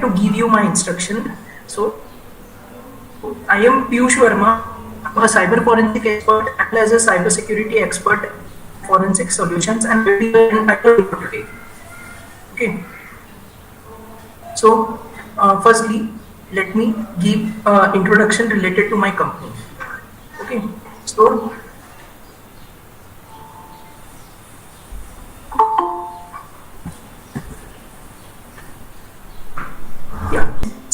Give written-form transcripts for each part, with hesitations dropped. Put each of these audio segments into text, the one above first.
to give you my instruction. So, I am Piyush Verma, a cyber forensic expert as a cyber security expert, forensic solutions, and I will today. Okay. So, firstly, let me give introduction related to my company. Okay. So,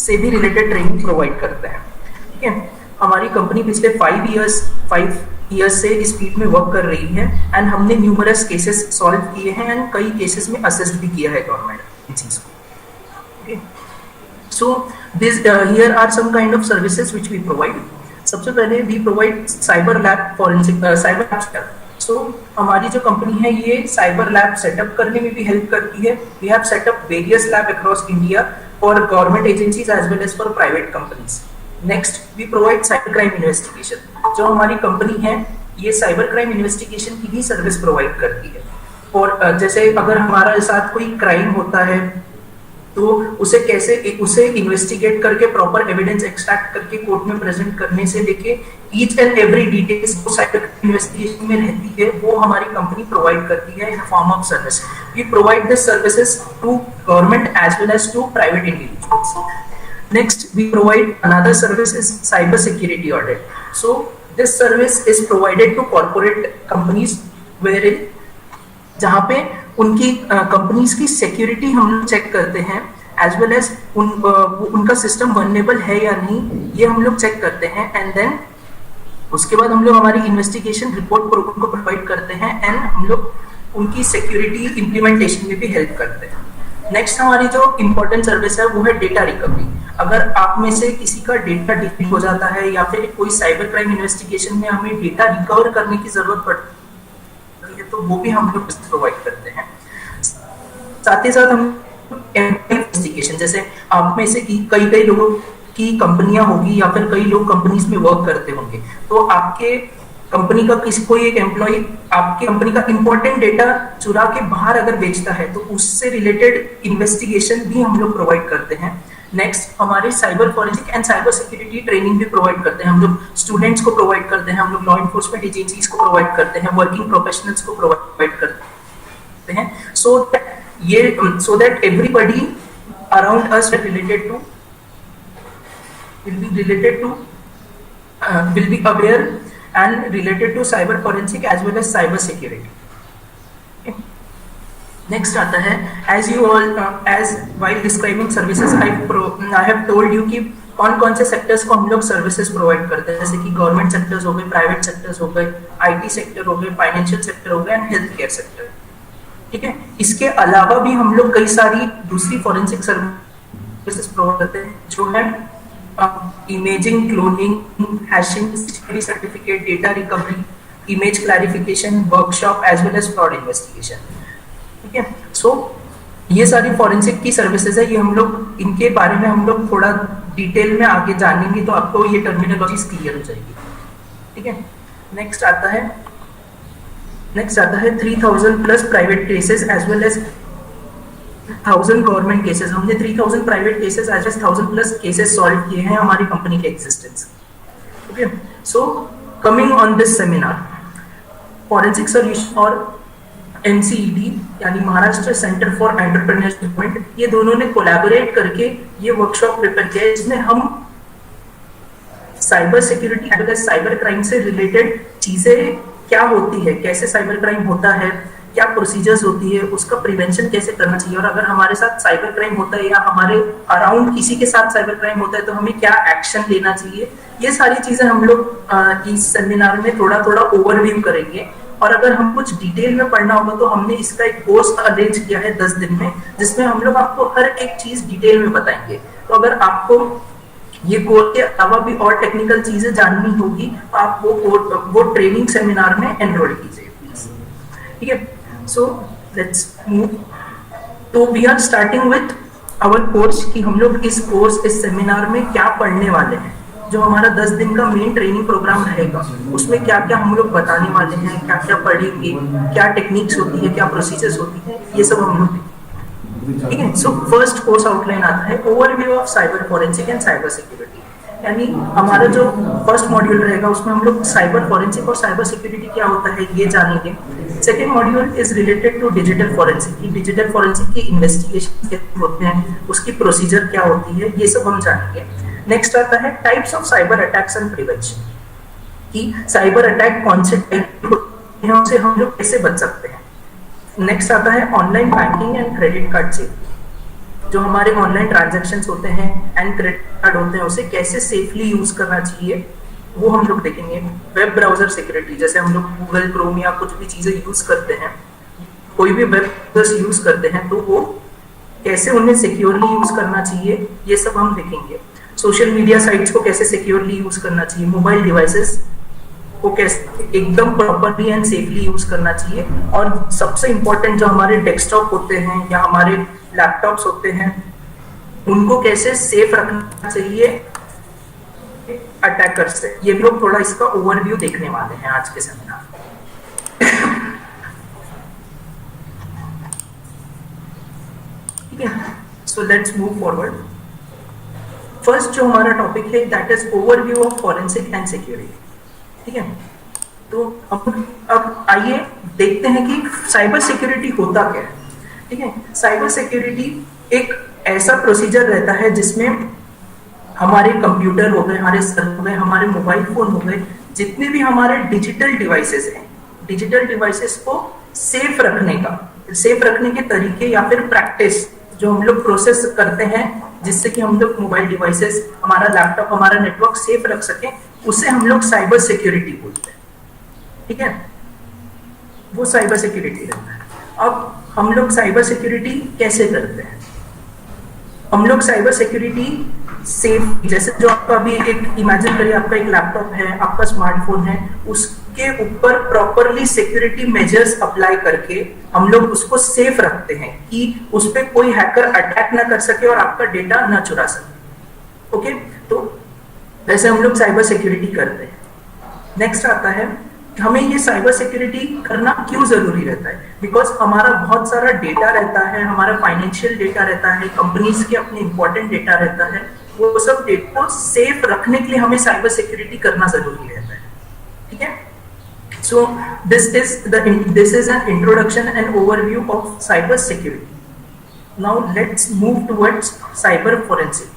से भी related training provide करते हैं. ठीक है. हमारी company पिछले 5 years से इस फील्ड में वर्क कर रही है एंड हमने न्यूमरस केसेस सॉल्व किए हैं एंड कई केसेस में असिस्ट भी किया है गवर्नमेंट एजेंसीज को. Okay. So this here are some kind of services which we provide. सबसे पहले we provide cyber lab forensic cyber lab. So हमारी जो कंपनी है ये साइबर लैब सेटअप करने में भी हेल्प करती है. We have setup various lab across India for government agencies as well as for private companies. Next, we provide cyber crime investigation. जो हमारी कंपनी है ये साइबर क्राइम इन्वेस्टिगेशन की भी सर्विस प्रोवाइड करती है. और जैसे अगर हमारे साथ कोई क्राइम होता है तो उसे इन्वेस्टिगेट करके प्रॉपर एविडेंस एक्सट्रैक्ट करके कोर्ट में प्रेजेंट करने से लेके ईच एंड एवरी डिटेल्स जो साइबर इन्वेस्टिगेशन में रहती है वो हमारी कंपनी प्रोवाइड करती है in form of service. We provide this services to government as well as to private individuals. Next, we provide another service is cyber security audit. So this service is provided to corporate companies where जहाँ पे उनकी companies की security हम check करते हैं as well as उनका system vulnerable है या नहीं ये हम लोग चेक करते हैं एंड देन उसके बाद हम लोग हमारी इन्वेस्टिगेशन रिपोर्ट उनको प्रोवाइड करते हैं एंड हम लोग उनकी सिक्योरिटी इम्प्लीमेंटेशन में भी हेल्प करते हैं. नेक्स्ट हमारी जो इम्पोर्टेंट सर्विस है वो है डेटा रिकवरी. अगर आप में से किसी का डेटा डिलीट हो जाता है या फिर कोई साइबर क्राइम इन्वेस्टिगेशन में हमें डेटा रिकवर करने की जरूरत पड़ती है तो वो भी हम लोग प्रोवाइड करते हैं. साथ ही साथ हम इन्वेस्टिगेशन जैसे आप में से कई लोगों की कंपनियां होगी या फिर कई लोग कंपनीज में वर्क करते होंगे तो आपके कंपनी का कोई एक एम्प्लॉय आपकी कंपनी का इंपॉर्टेंट डेटा चुरा के बाहर अगर बेचता है तो उससे रिलेटेड इन्वेस्टिगेशन भी हम लोग प्रोवाइड करते हैं. नेक्स्ट, हमारे cyber forensic and cyber security training भी प्रोवाइड करते हैं. हम लोग स्टूडेंट्स को प्रोवाइड करते हैं, हम लोग लॉ एनफोर्समेंट एजेंसीज को प्रोवाइड करते हैं, वर्किंग प्रोफेशनल्स को प्रोवाइड करते हैं so that everybody around us will be aware and related to cyber forensic as well as cyber security. Okay. Next आता है as while describing services I have told you कि कौन से sectors को हम लोग सर्विसेज प्रोवाइड करते हैं जैसे कि गवर्नमेंट सेक्टर्स हो गए, प्राइवेट सेक्टर्स हो गए, आईटी सेक्टर हो गए, फाइनेंशियल सेक्टर हो गए एंड हेल्थ केयर सेक्टर. ठीक है. इसके अलावा भी हम लोग कई सारी दूसरी फॉरेंसिक सर्विसेज प्रोवाइड करते हैं जो है imaging, cloning, hashing, certificate, data recovery, image clarification, workshop as well as fraud investigation. ठीक है. सो ये सारी फॉरेंसिक की सर्विसेज है. ये हम लोग इनके बारे में हम लोग थोड़ा डिटेल में आगे जानेंगे तो आपको ये टर्मिनोलॉजीज क्लियर हो जाएगी. ठीक है. नेक्स्ट आता है 3000 plus private cases as well as 1000 government cases. हमने 3000 private cases as well 1000 plus cases solve किए हैं हमारी कंपनी के existence. Okay. So coming on this seminar, forensic solution और MCED यानी Maharashtra centre for entrepreneurship development ये दोनों ने कोलैबोरेट करके ये वर्कशॉप प्रिपेयर किया है जिसमें हम cyber security as well as cyber crime से रिलेटेड चीजें क्या होती है, कैसे साइबर क्राइम होता है, क्या प्रोसीजर्स होती है, उसका प्रिवेंशन कैसे करना चाहिए और अगर हमारे साथ साइबर क्राइम होता है या हमारे अराउंड किसी के साथ साइबर क्राइम होता है तो हमें क्या एक्शन लेना चाहिए. ये सारी चीजें हम लोग इस सेमिनार में थोड़ा ओवरव्यू करेंगे और अगर हम कुछ डिटेल में पढ़ना होगा तो हमने इसका एक कोर्स अरेंज किया है 10 दिन में जिसमें हम लोग आपको हर एक चीज डिटेल में बताएंगे. तो अगर आपको ये कोर्स के अलावा भी और टेक्निकल चीजें जाननी होगी तो आप वो ट्रेनिंग सेमिनार में एनरोल कीजिए प्लीज. ठीक है. So let's move. तो we are starting with our course कि हम लोग इस सेमिनार में क्या पढ़ने वाले हैं. जो हमारा 10 दिन का मेन ट्रेनिंग प्रोग्राम रहेगा उसमें क्या क्या हम लोग बताने वाले हैं, क्या क्या पढ़ेंगे, क्या टेक्निक्स होती है, क्या प्रोसीजर्स होती है, ये सब हम लोग ठीक है। सो फर्स्ट कोर्स आउटलाइन आता है overview of cyber forensic and cyber security, यानी हमारा जो फर्स्ट मॉड्यूल रहेगा उसमें हम लोग साइबर फॉरेंसिक और साइबर सिक्योरिटी क्या होता है ये जानेंगे। Second module is related to digital forensic, digital forensic की इन्वेस्टिगेशन कैसे होते हैं, उसकी प्रोसीजर क्या होती है, ये सब हम जानेंगे। नेक्स्ट आता है types of cyber attacks and prevention, कि साइबर अटैक कौन से टाइप होते हैं, उनसे हम लोग कैसे बच सकते हैं। नेक्स्ट आता है online banking and credit card से, जो हमारे ऑनलाइन ट्रांजैक्शंस होते हैं एंड क्रेडिट कार्ड होते हैं उसे कैसे सेफली यूज करना चाहिए वो हम लोग देखेंगे। वेब ब्राउजर सिक्योरिटी, जैसे हम लोग गूगल क्रोम या कुछ भी चीजें यूज करते हैं, कोई भी वेब ब्राउजर्स यूज करते हैं तो वो कैसे उन्हें सिक्योरली यूज करना चाहिए ये सब हम देखेंगे। सोशल मीडिया साइट्स को कैसे सिक्योरली यूज करना चाहिए, मोबाइल डिवाइसेस को कैसे एकदम प्रॉपरली एंड सेफली यूज करना चाहिए, और सबसे इंपॉर्टेंट जो हमारे डेस्कटॉप होते हैं या हमारे लैपटॉप्स होते हैं उनको कैसे सेफ रखना चाहिए अटैकर से। ये लोग थोड़ा इसका ओवरव्यू देखने वाले हैं आज के सेमिनार। ठीक है, so let's move forward. First जो हमारा टॉपिक है that is overview of forensic and security. ठीक है, तो अब आइए देखते हैं कि साइबर सिक्योरिटी होता क्या है। ठीक है, साइबर सिक्योरिटी एक ऐसा प्रोसीजर रहता है जिसमें हमारे कंप्यूटर हो गए, हमारे सर्वर हो गए, हमारे मोबाइल फोन हो गए, जितने भी हमारे डिजिटल डिवाइसेस हैं, डिजिटल डिवाइसेस को सेफ रखने के तरीके या फिर प्रैक्टिस जो हम लोग प्रोसेस करते हैं जिससे कि हम लोग मोबाइल डिवाइसेस, हमारा लैपटॉप, हमारा नेटवर्क सेफ रख सकें, उसे हम लोग साइबर सिक्योरिटी बोलते हैं। ठीक है, वो साइबर सिक्योरिटी रहता है। अब हम लोग साइबर सिक्योरिटी कैसे करते हैं? हम लोग साइबर सिक्योरिटी सेफ, जैसे जो आपका अभी एक इमेजिन करिए, आपका एक लैपटॉप है, आपका स्मार्टफोन है, उसके ऊपर प्रॉपरली सिक्योरिटी मेजर्स अप्लाई करके हम लोग उसको सेफ रखते हैं कि उस पर कोई हैकर अटैक ना कर सके और आपका डेटा ना चुरा सके। ओके, तो वैसे हम लोग साइबर सिक्योरिटी करते हैं। नेक्स्ट आता है हमें ये साइबर सिक्योरिटी करना क्यों जरूरी रहता है? बिकॉज हमारा बहुत सारा डेटा रहता है, हमारा फाइनेंशियल डेटा रहता है, कंपनीज के अपने इंपॉर्टेंट डेटा रहता है, वो सब डेटा को सेफ रखने के लिए हमें साइबर सिक्योरिटी करना जरूरी रहता है। ठीक है, so this is an introduction and overview of cyber security. Now let's move towards cyber forensic.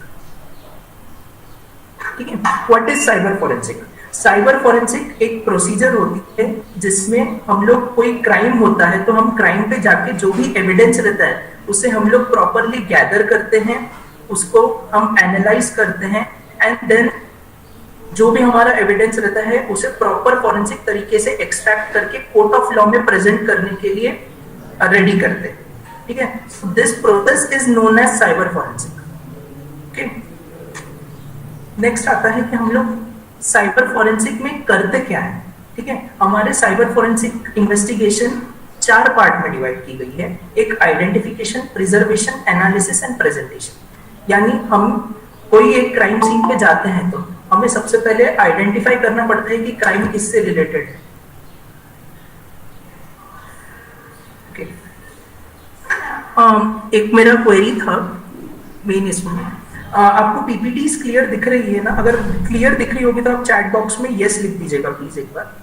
ठीक है, what is cyber forensic? Cyber forensic एक प्रोसीजर होती है जिसमें हम लोग, कोई क्राइम होता है तो हम क्राइम पे जाके जो भी एविडेंस रहता है उसे हम लोग प्रॉपरली गैदर करते हैं, उसको हम एनालाइज करते हैं एंड देन जो भी हमारा एविडेंस रहता है उसे प्रॉपर फोरेंसिक तरीके से एक्सट्रैक्ट करके कोर्ट ऑफ लॉ में प्रेजेंट करने के लिए रेडी करते हैं। ठीक है, this process is known as cyber forensic. Okay, next आता है कि हम लोग साइबर फोरेंसिक में करते क्या है। ठीक है, हमारे साइबर फोरेंसिक इन्वेस्टिगेशन 4 पार्ट में डिवाइड की गई है। एक identification, preservation, analysis and presentation. यानी हम कोई एक क्राइम सीन पे जाते हैं तो हमें सबसे पहले आइडेंटिफाई करना पड़ता है कि क्राइम किससे रिलेटेड है। okay. एक मेरा क्वेरी था मेन इसमें, आपको पीपीटीज क्लियर दिख रही है ना? अगर क्लियर दिख रही होगी तो आप चैट बॉक्स में यस लिख दीजिएगा प्लीज एक बार।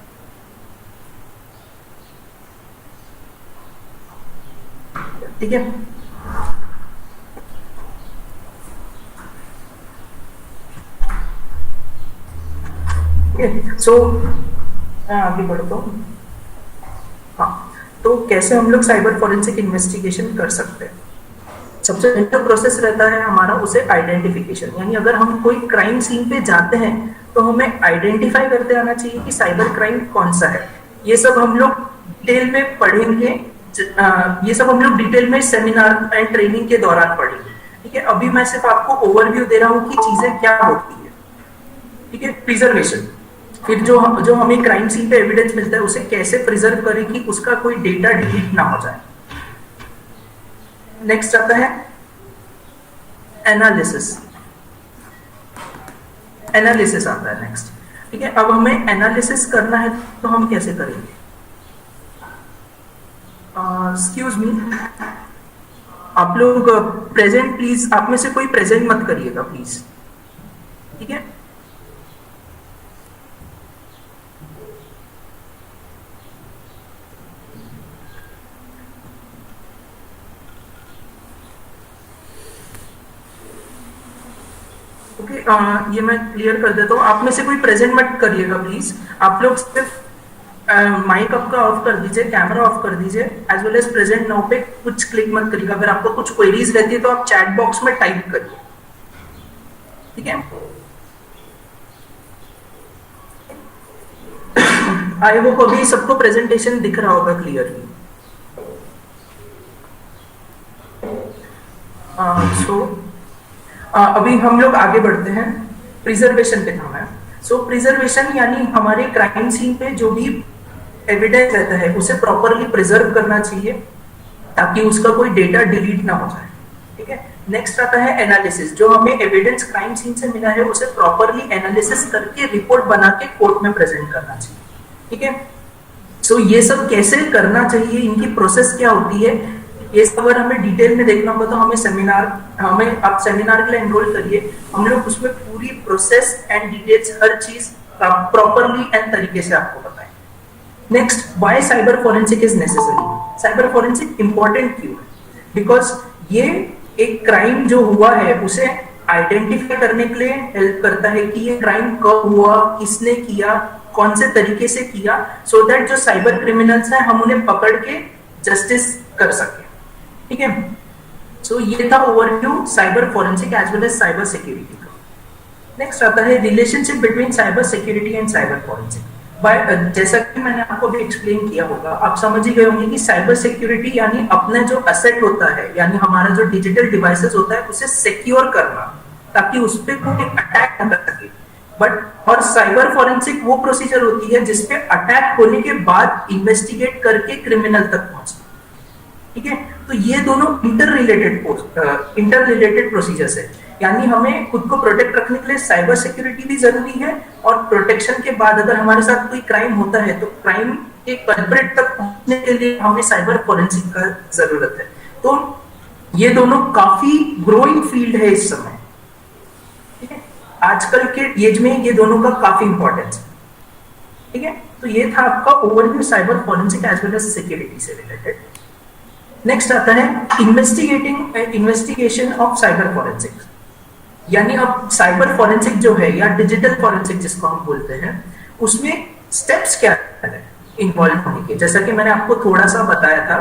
ठीक है, सो आगे बढ़ता हूँ। हाँ, तो कैसे हम लोग साइबर फोरेंसिक इन्वेस्टिगेशन कर सकते हैं? सबसे पहला प्रोसेस रहता है हमारा उसे आइडेंटिफिकेशन, यानी अगर हम कोई क्राइम सीन पे जाते हैं तो हमें आइडेंटिफाई करते आना चाहिए कि साइबर क्राइम कौन सा है। ये सब हम लोग डिटेल में पढ़ेंगे, ये सब हम लोग डिटेल में सेमिनार एंड ट्रेनिंग के दौरान पढ़ेंगे। ठीक है, अभी मैं सिर्फ आपको ओवरव्यू दे रहा हूँ कि चीजें क्या होती है। ठीक है, प्रिजर्वेशन, फिर जो हमें क्राइम सीन पे एविडेंस मिलता है उसे कैसे प्रिजर्व करें कि उसका कोई डेटा डिलीट ना हो जाए। नेक्स्ट आता है एनालिसिस। एनालिसिस आता है नेक्स्ट। ठीक है, अब हमें एनालिसिस करना है तो हम कैसे करेंगे? एक्सक्यूज मी, आप लोग प्रेजेंट प्लीज, आप में से कोई प्रेजेंट मत करिएगा प्लीज, ठीक है। ओके, ये मैं क्लियर कर देता हूँ, आप में से कोई प्रेजेंट मत करिएगा प्लीज। आप लोग सिर्फ माइक आपका ऑफ कर दीजिए, कैमरा ऑफ कर दीजिए, as well as present now पे कुछ क्लिक मत करिएगा। अगर आपको कुछ क्वेरीज रहती है तो आप चैट बॉक्स में टाइप करिए, ठीक है। आई होप अभी सबको प्रेजेंटेशन दिख रहा होगा क्लियरली। अभी हम लोग आगे बढ़ते हैं, प्रिजर्वेशन पे काम है। सो प्रिजर्वेशन यानी हमारे क्राइम सीन पे जो भी एविडेंस रहता है उसे प्रॉपरली प्रिजर्व करना चाहिए ताकि उसका कोई डेटा डिलीट ना हो जाए, ठीक है। नेक्स्ट आता है एनालिसिस, जो हमें एविडेंस क्राइम सीन से मिला है उसे प्रॉपरली एनालिसिस करके रिपोर्ट बना के कोर्ट में प्रेजेंट करना चाहिए, ठीक है। सो ये सब कैसे करना चाहिए, इनकी प्रोसेस क्या होती है, ये सब अगर हमें डिटेल में देखना होगा तो हमें आप सेमिनार के लिए एनरोल करिए। हम लोग उसमें पूरी प्रोसेस एंड डिटेल्स हर चीज प्रॉपरली एंड तरीके से आपको बताएं। Next, why cyber forensic is necessary. Cyber forensic important क्यों है? बिकॉज ये एक क्राइम जो हुआ है उसे आइडेंटिफाई करने के लिए हेल्प करता है कि ये क्राइम कब हुआ, किसने किया, कौन से तरीके से किया, सो दैट जो साइबर क्रिमिनल्स हैं हम उन्हें पकड़ के जस्टिस कर सके, ठीक है। सो ये था overview cyber forensic as well as cyber security का। नेक्स्ट आता है relationship between cyber security and cyber forensic. जैसा कि मैंने आपको भी एक्सप्लेन किया होगा, आप समझ ही गए होंगे कि साइबर सिक्योरिटी यानी अपना जो असेट होता है, यानी हमारा जो डिजिटल डिवाइसेस होता है उसे सिक्योर करना ताकि उस पर कोई अटैक न कर सके। बट और साइबर फॉरेंसिक वो प्रोसीजर होती है जिसपे अटैक होने के बाद इन्वेस्टिगेट करके क्रिमिनल तक पहुंचना, ठीक है। तो ये दोनों इंटर रिलेटेड प्रोसीजर्स है, यानी हमें खुद को प्रोटेक्ट रखने के लिए साइबर सिक्योरिटी भी जरूरी है, और प्रोटेक्शन के बाद अगर हमारे साथ कोई क्राइम होता है तो क्राइम के कल्प्रिट तक पहुंचने के लिए हमें साइबर फॉरेंसिक का जरूरत है। तो ये दोनों काफी ग्रोइंग फील्ड है इस समय, ठीक है। आजकल के एज में ये दोनों का काफी इंपॉर्टेंस है, ठीक है। तो ये था आपका overview cyber forensic as well as security से रिलेटेड। नेक्स्ट आता है इन्वेस्टिगेशन ऑफ साइबर फॉरेंसिक, यानी अब साइबर फॉरेंसिक जो है या डिजिटल फॉरेंसिक जिसको हम बोलते हैं, उसमें स्टेप्स क्या है इन्वॉल्व होने के। जैसा कि मैंने आपको थोड़ा सा बताया था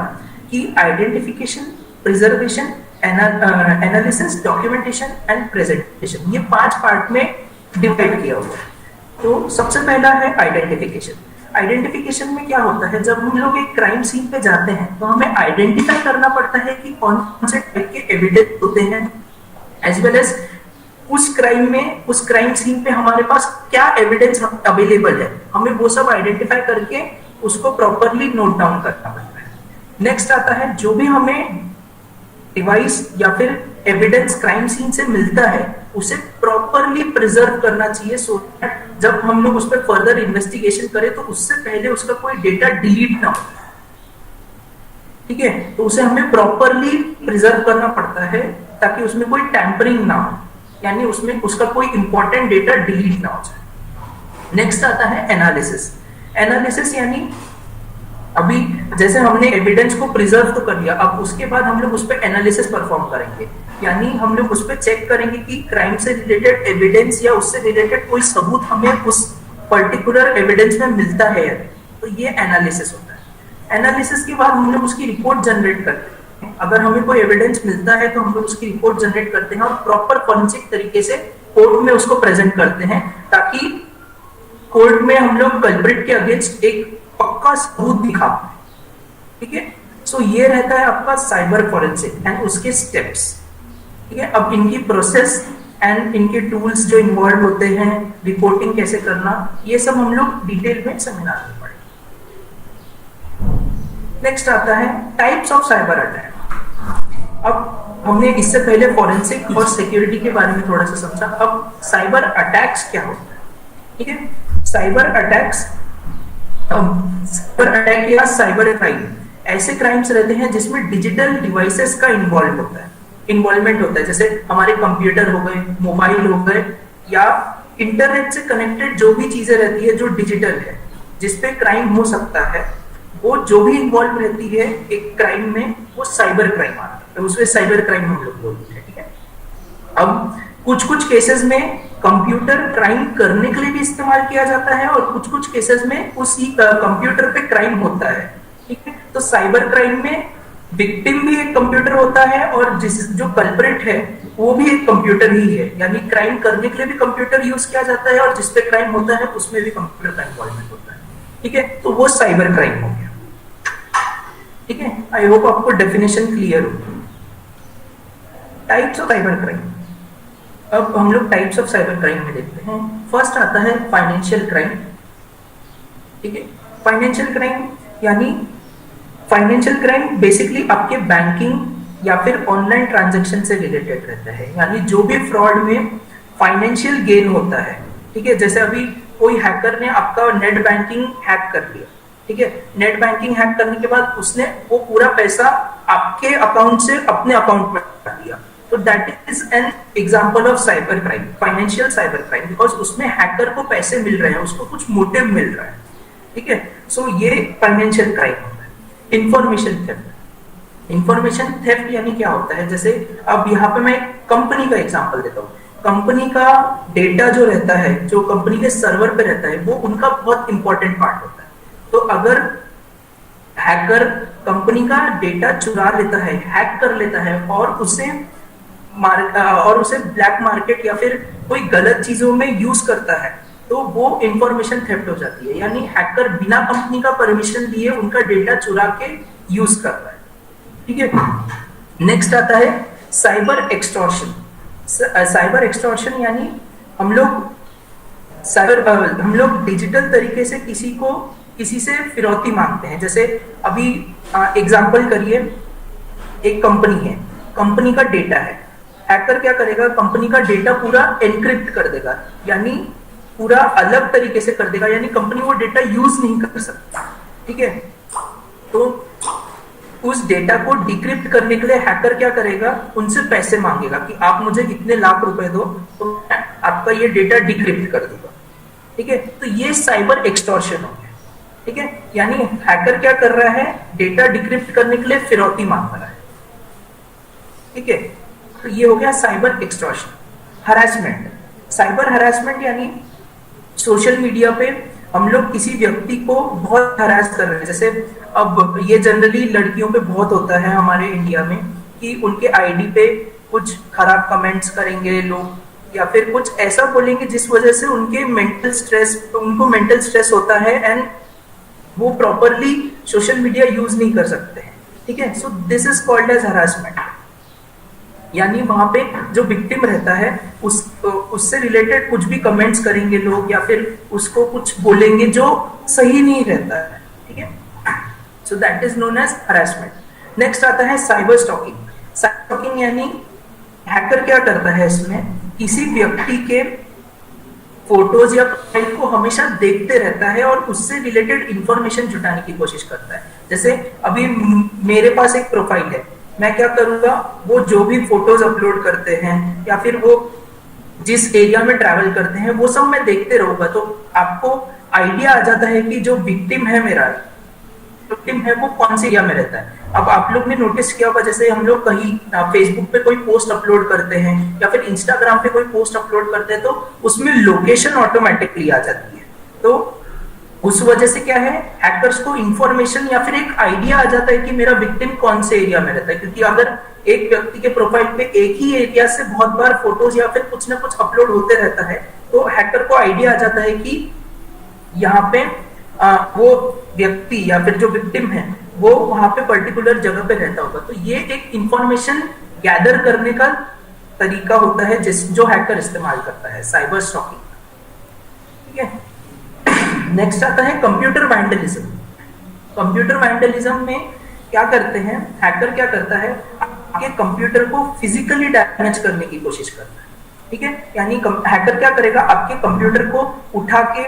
कि identification, preservation, analysis, documentation and presentation, ये 5 पार्ट में डिवाइड किया हुआ है। तो सबसे पहला है आइडेंटिफिकेशन। आइडेंटिफिकेशन में क्या होता है, जब हम लोग एक क्राइम सीन पे जाते हैं तो हमें आइडेंटिफाई करना पड़ता है कि कौन से टाइप के एविडेंस होते हैं, एज वेल एज उस क्राइम सीन पे हमारे पास क्या एविडेंस अवेलेबल है, हमें वो सब आइडेंटिफाई करके उसको प्रॉपरली नोट डाउन करना पड़ता है। नेक्स्ट आता है जो भी हमें डिवाइस या फिर एविडेंस क्राइम सीन से मिलता है उसे प्रॉपरली प्रिजर्व करना चाहिए, सो दैट जब हम लोग उस पर फर्दर इन्वेस्टिगेशन करें तो उससे पहले उसका कोई डेटा डिलीट ना हो, ठीक है। तो उसे हमें प्रॉपरली प्रिजर्व करना पड़ता है ताकि उसमें कोई टैंपरिंग ना हो, यानी उसमें उसका कोई इंपॉर्टेंट डेटा डिलीट ना हो जाए। नेक्स्ट आता है एनालिसिस। एनालिसिस यानी अभी जैसे हमने एविडेंस को प्रिजर्व तो कर लिया, अब उसके बाद हम लोग उस पर एनालिसिस परफॉर्म करेंगे, यानी हम लोग उस पर चेक करेंगे कि क्राइम से रिलेटेड एविडेंस या उससे रिलेटेड कोई सबूत हमें उस पर्टिकुलर एविडेंस में मिलता है। तो ये एनालिसिस होता है। एनालिसिस के बाद हम लोग उसकी रिपोर्ट जनरेट करते हैं। अगर हमें कोई एविडेंस मिलता है तो हम लोग उसकी रिपोर्ट जनरेट करते हैं और प्रॉपर फॉरेंसिक तरीके से कोर्ट में उसको प्रेजेंट करते हैं, ताकि कोर्ट में हम लोग कल्प्रिट के अगेंस्ट एक पक्का सबूत दिखा, ठीक है। सो ये रहता है आपका साइबर फॉरेंसिक एंड उसके स्टेप्स, ठीक है। अब इनकी प्रोसेस एंड इनके टूल्स जो इन्वॉल्व होते हैं, रिपोर्टिंग कैसे करना, ये सब हम लोग डिटेल में सेमिनार में पढ़ेंगे। नेक्स्ट आता है टाइप्स ऑफ साइबर अटैक। अब हमने इससे पहले फॉरेंसिक और सिक्योरिटी के बारे में थोड़ा सा समझा, अब साइबर अटैक्स क्या होता है, ठीक है। साइबर अटैक या साइबर क्राइम ऐसे क्राइम्स रहते हैं जिसमें डिजिटल डिवाइसेस का इन्वॉल्वमेंट होता है, जैसे हमारे कंप्यूटर हो गए, मोबाइल हो गए, या इंटरनेट से कनेक्टेड जो भी चीजें रहती है जो डिजिटल है, जिसपे क्राइम हो सकता है, वो जो भी इन्वॉल्व रहती है एक क्राइम में, वो साइबर क्राइम आता है, तो उसमें साइबर क्राइम हम लोग बोलते हैं। ठीक है, अब कुछ केसेस में कंप्यूटर क्राइम करने के लिए भी इस्तेमाल किया जाता है और कुछ केसेस में उसी कंप्यूटर पे क्राइम होता है। ठीक है, तो साइबर क्राइम में विक्टिम भी एक कंप्यूटर होता है और जो कल्प्रिट है वो भी एक कंप्यूटर ही है, यानी क्राइम करने के लिए भी कंप्यूटर यूज किया जाता है और जिसपे क्राइम होता है उसमें भी कंप्यूटर का इन्वॉल्वमेंट होता है। ठीक है, तो वो साइबर क्राइम हो गया। ठीक है, आई होप आपको डेफिनेशन क्लियर हो। टाइप्स ऑफ साइबर क्राइम, अब हम लोग टाइप्स ऑफ साइबर क्राइम में देखते हैं। फर्स्ट आता है फाइनेंशियल क्राइम। ठीक है, फाइनेंशियल क्राइम यानी फाइनेंशियल क्राइम बेसिकली आपके बैंकिंग या फिर ऑनलाइन ट्रांजैक्शन से रिलेटेड रहता है, यानी जो भी फ्रॉड में फाइनेंशियल गेन होता है। ठीक है, जैसे अभी कोई हैकर ने आपका नेट बैंकिंग हैक कर लिया। ठीक है, नेट बैंकिंग हैक करने के बाद उसने वो पूरा पैसा आपके अकाउंट से अपने अकाउंट में डाल दिया, तो that is an example of cyber crime, financial cyber crime, because उसमें हैकर को पैसे मिल रहे हैं, उसको कुछ मोटिव मिल रहा है। ठीक है, सो ये फाइनेंशियल क्राइम होता है। इंफॉर्मेशन थेफ्ट, इंफॉर्मेशन थेफ्ट यानी क्या होता है, जैसे अब यहाँ पे मैं एक कंपनी का एग्जांपल देता हूँ। कंपनी का डेटा जो रहता है, जो कंपनी के सर्वर पे रहता है, वो उनका बहुत इंपॉर्टेंट पार्ट होता है। तो अगर हैकर कंपनी का डेटा चुरा लेता है, हैक कर लेता है और उसे ब्लैक मार्केट या फिर कोई गलत चीजों में यूज करता है, तो वो इंफॉर्मेशन थेफ्ट हो जाती है, यानी हैकर बिना कंपनी का परमिशन लिए उनका डेटा चुरा के यूज कर रहा है। ठीक है, नेक्स्ट आता है साइबर एक्सटॉर्शन। साइबर एक्सटॉर्शन यानी हम लोग डिजिटल तरीके से किसी से फिरौती मांगते हैं। जैसे अभी एग्जांपल करिए, एक कंपनी है, कंपनी का डेटा है, हैकर क्या करेगा, कंपनी का डेटा पूरा एनक्रिप्ट कर देगा, यानी पूरा अलग तरीके से कर देगा, यानी कंपनी वो डेटा यूज नहीं कर सकती। ठीक है, तो उस डेटा को डिक्रिप्ट करने के लिए हैकर क्या करेगा, उनसे पैसे मांगेगा कि आप मुझे इतने लाख रुपए दो तो मैं आपका ये डेटा डिक्रिप्ट कर दूंगा। ठीक है, तो ये साइबर एक्सटॉर्शन हो गया। ठीक है, यानी हैकर क्या कर रहा है, डेटा डिक्रिप्ट करने के लिए फिरौती मांग रहा है। ठीक है, तो ये हो गया cyber extortion. Harassment, cyber harassment यानी सोशल मीडिया पे हम लोग किसी व्यक्ति को बहुत हरास कर रहे हैं। जैसे अब ये जनरली लड़कियों पे बहुत होता है हमारे इंडिया में कि उनके आईडी पे कुछ खराब कमेंट्स करेंगे लोग, या फिर कुछ ऐसा बोलेंगे जिस वजह से उनको मेंटल स्ट्रेस होता है एंड वो प्रॉपरली सोशल मीडिया यूज नहीं कर सकते हैं। ठीक है, so this is called as harassment, यानी वहां पे जो विक्टिम रहता है उससे रिलेटेड कुछ भी कमेंट्स करेंगे लोग, या फिर उसको कुछ बोलेंगे जो सही नहीं रहता है। ठीक है, so that is known as harassment. Next आता है साइबर स्टॉकिंग। साइबर स्टॉकिंग यानी हैकर क्या करता है, इसमें किसी व्यक्ति के फोटोज या प्रोफाइल को हमेशा देखते रहता है और उससे रिलेटेड इंफॉर्मेशन जुटाने की कोशिश करता है। जैसे अभी मेरे पास एक प्रोफाइल है, मैं क्या करूंगा, वो जो भी फोटोज अपलोड करते हैं या फिर वो जिस एरिया में ट्रैवल करते हैं वो सब मैं देखते रहूंगा, तो आपको आइडिया आ जाता है कि जो विक्टिम है मेरा, विक्टिम है वो कौन से एरिया में रहता है। अब आप लोग ने नोटिस किया होगा, जैसे हम लोग कहीं फेसबुक पे कोई पोस्ट अपलोड करते हैं या फिर इंस्टाग्राम पे कोई पोस्ट अपलोड करते हैं, तो उसमें लोकेशन ऑटोमेटिकली आ जाती है। तो उस वजह से क्या है, हैकर्स को इंफॉर्मेशन या फिर एक आइडिया आ जाता है कि मेरा विक्टिम कौन से एरिया में रहता है, क्योंकि अगर एक व्यक्ति के प्रोफाइल पे एक ही एरिया से बहुत बार फोटोज या फिर कुछ ना कुछ अपलोड होते रहता है, तो हैकर को आइडिया आ जाता है कि यहाँ पे वो व्यक्ति या फिर जो विक्टिम है वो वहां पे पर्टिकुलर जगह पे रहता होगा। तो ये एक इंफॉर्मेशन गैदर करने का तरीका होता है जो हैकर इस्तेमाल करता है, साइबर स्टॉकिंग। ठीक है, नेक्स्ट आता है कंप्यूटर वैंडलिज्म। कंप्यूटर वैंडलिज्म में क्या करते हैं, हैकर क्या करता है, आपके कंप्यूटर को फिजिकली डैमेज करने की कोशिश करता है। ठीक है, यानी हैकर क्या करेगा, आपके कंप्यूटर को उठा के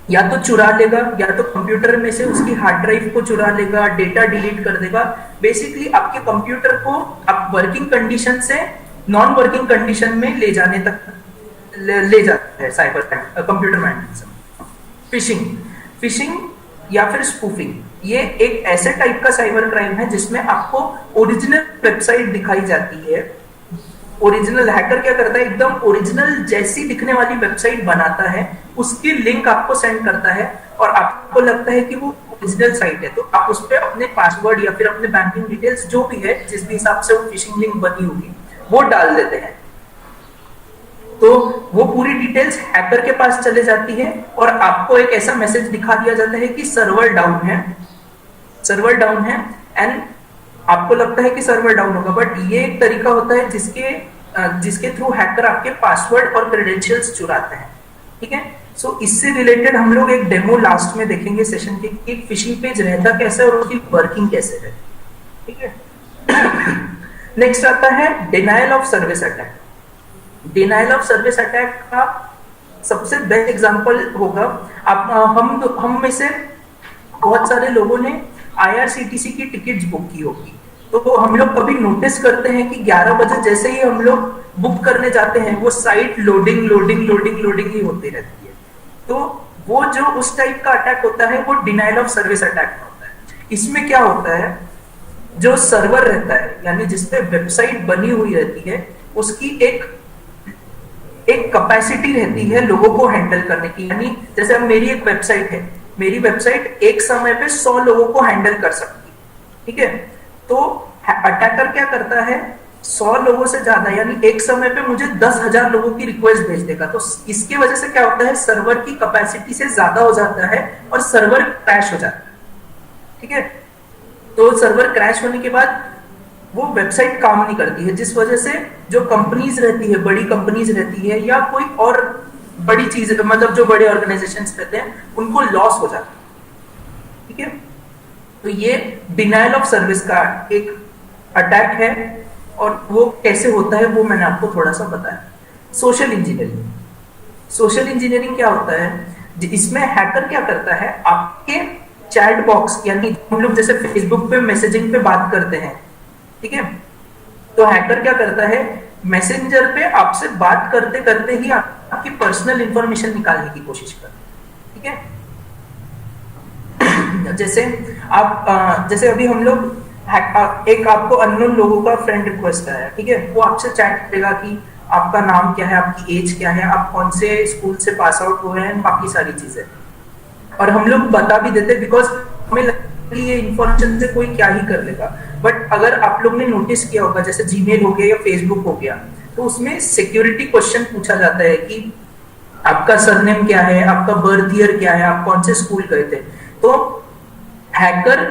या तो चुरा लेगा, या तो कंप्यूटर में से उसकी हार्ड ड्राइव को चुरा लेगा, डेटा डिलीट कर देगा। बेसिकली आपके कंप्यूटर को आप वर्किंग कंडीशन से नॉन वर्किंग कंडीशन में ले जाने तक ले जाता है cyber computer vandalism. Fishing, fishing या फिर स्पूफिंग, ये एक ऐसे टाइप का साइबर क्राइम है जिसमें आपको ओरिजिनल वेबसाइट दिखाई जाती है। ओरिजिनल हैकर क्या करता है, एकदम ओरिजिनल जैसी दिखने वाली वेबसाइट बनाता है, उसकी लिंक आपको सेंड करता है और आपको लगता है कि वो ओरिजिनल साइट है, तो आप उस पर अपने पासवर्ड या फिर अपने बैंकिंग डिटेल्स जो भी है, जिस भी हिसाब से वो फिशिंग लिंक बनी होगी, वो डाल देते हैं। तो वो पूरी डिटेल्स हैकर के पास चले जाती है और आपको एक ऐसा मैसेज दिखा दिया जाता है कि सर्वर डाउन है, सर्वर डाउन है। एंड आपको लगता है कि सर्वर डाउन होगा, बट ये एक तरीका होता है जिसके थ्रू हैकर आपके पासवर्ड और क्रेडेंशियल्स चुराते हैं। ठीक है, सो इससे रिलेटेड हम लोग एक डेमो लास्ट में देखेंगे सेशन के कि फिशिंग पेज रहता कैसे और उसकी वर्किंग कैसे है। ठीक है, नेक्स्ट आता है denial of service attack. Denial of service attack का सबसे बेस्ट एग्जांपल होगा, हम में से बहुत सारे लोगों ने IRCTC की टिकट्स बुक की होगी, तो हम लोग कभी नोटिस करते हैं कि 11 बजे जैसे ही हम लोग बुक करने जाते हैं, वो site loading loading loading loading ही होती रहती है। तो वो जो उस टाइप का अटैक होता है वो डिनायल ऑफ सर्विस अटैक होता है। इसमें क्या होता है, जो सर्वर रहता है यानी जिसपे वेबसाइट बनी हुई रहती है, उसकी एक कैपेसिटी रहती है लोगों को हैंडल करने की। यानी जैसे अब मेरी एक वेबसाइट है, मेरी वेबसाइट एक समय पे 100 लोगों को हैंडल कर सकती है। ठीक है, तो अटैकर क्या करता है, 100 लोगों से ज्यादा यानी एक समय पे मुझे 10,000 लोगों की रिक्वेस्ट भेज देगा। तो इसके वजह से क्या होता है, सर्वर की कैपेसिटी से ज्यादा हो जाता है और सर्वर क्रैश हो जाता है। ठीक है, तो सर्वर क्रैश होने के बाद वो वेबसाइट काम नहीं करती है, जिस वजह से जो कंपनीज रहती है, बड़ी कंपनीज रहती है या कोई और बड़ी चीज, मतलब जो बड़े ऑर्गेनाइजेशंस रहते हैं, उनको लॉस हो जाता है। ठीक है, तो ये डिनायल ऑफ सर्विस का एक अटैक है और वो कैसे होता है वो मैंने आपको थोड़ा सा बताया। सोशल इंजीनियरिंग, सोशल इंजीनियरिंग क्या होता है, इसमें हैकर क्या करता है, आपके चैट बॉक्स यानी हम लोग जैसे फेसबुक पे मैसेजिंग पे बात करते हैं, ठीक है, तो हैकर क्या करता है, मैसेंजर पे आपसे बात करते करते ही आपकी पर्सनल इंफॉर्मेशन निकालने की कोशिश करता है। ठीक है, जैसे जैसे अभी हम लोग एक आपको अननोन लोगों का फ्रेंड रिक्वेस्ट आया, ठीक है, वो आपसे चैट करेगा कि आपका नाम क्या है, आपकी एज क्या है, आप कौन से स्कूल से पास आउट हुए हैं, बाकी सारी चीजें, और हम लोग बता भी देते बिकॉज हमें लगता है कि ये इन्फॉर्मेशन से कोई क्या ही कर लेगा। बट अगर आप लोग ने नोटिस किया होगा, जैसे जीमेल हो गया या फेसबुक हो गया, तो उसमें सिक्योरिटी क्वेश्चन पूछा जाता है कि आपका सरनेम क्या है, आपका बर्थ ईयर क्या है, आप कौन से स्कूल गए थे। तो हैकर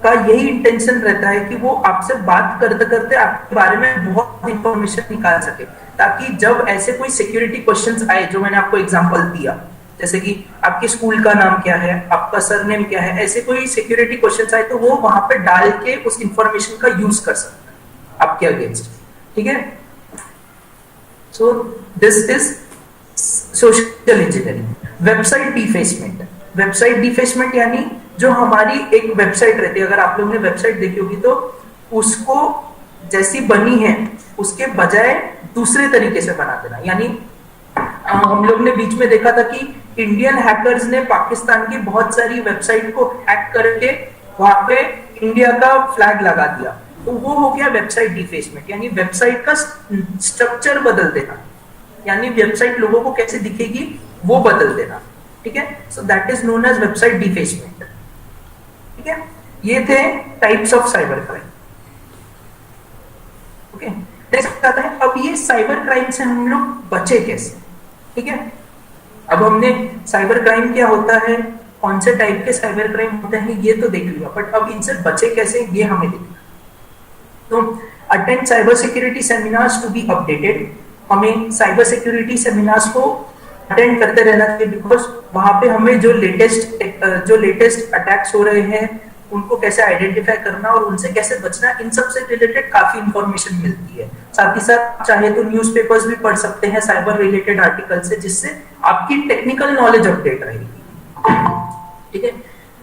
का यही इंटेंशन रहता है कि वो आपसे बात करते करते आपके बारे में बहुत इंफॉर्मेशन निकाल सके, ताकि जब ऐसे कोई सिक्योरिटी क्वेश्चंस आए, जो मैंने आपको एग्जांपल दिया, जैसे कि आपके स्कूल का नाम क्या है, आपका सरनेम क्या है, ऐसे कोई सिक्योरिटी क्वेश्चंस आए तो वो वहां पे डाल के उस इंफॉर्मेशन का यूज कर सकता है आपके अगेंस्ट। ठीक है, so this is social engineering. Website defacement, website defacement यानी जो हमारी एक वेबसाइट रहती है, अगर आप लोगों ने वेबसाइट देखी होगी तो उसको जैसी बनी है उसके बजाय दूसरे तरीके से बना देना। यानी हम लोग ने बीच में देखा था कि इंडियन हैकर्स ने पाकिस्तान की बहुत सारी वेबसाइट को हैक करके वहां पे इंडिया का फ्लैग लगा दिया, तो वो हो गया वेबसाइट डिफेसमेंट, यानी वेबसाइट का स्ट्रक्चर बदल देना, यानी वेबसाइट लोगों को कैसे दिखेगी वो बदल देना। ठीक है, so that is known as website defacement. ठीक है, ये थे types of cyber crime. Okay, next आता है अब ये साइबर क्राइम से हम लोग बचे कैसे। ठीक है, अब हमने साइबर क्राइम क्या होता है, कौन से टाइप के साइबर क्राइम होते हैं ये तो देख लिया, बट अब इनसे बचे कैसे ये हमें देखना। तो attend cyber security seminars to be updated, हमें साइबर सिक्योरिटी सेमिनार्स को अटेंड करते रहना चाहिए, बिकॉज वहां पे हमें जो लेटेस्ट अटैक्स हो रहे हैं उनको कैसे आइडेंटिफाई करना और उनसे कैसे बचना, इन सब से रिलेटेड काफी इंफॉर्मेशन मिलती है। साथ ही साथ चाहे तो न्यूज़पेपर्स भी पढ़ सकते हैं साइबर रिलेटेड आर्टिकल से, जिससे आपकी टेक्निकल नॉलेज अपडेट रहेगी। ठीक है।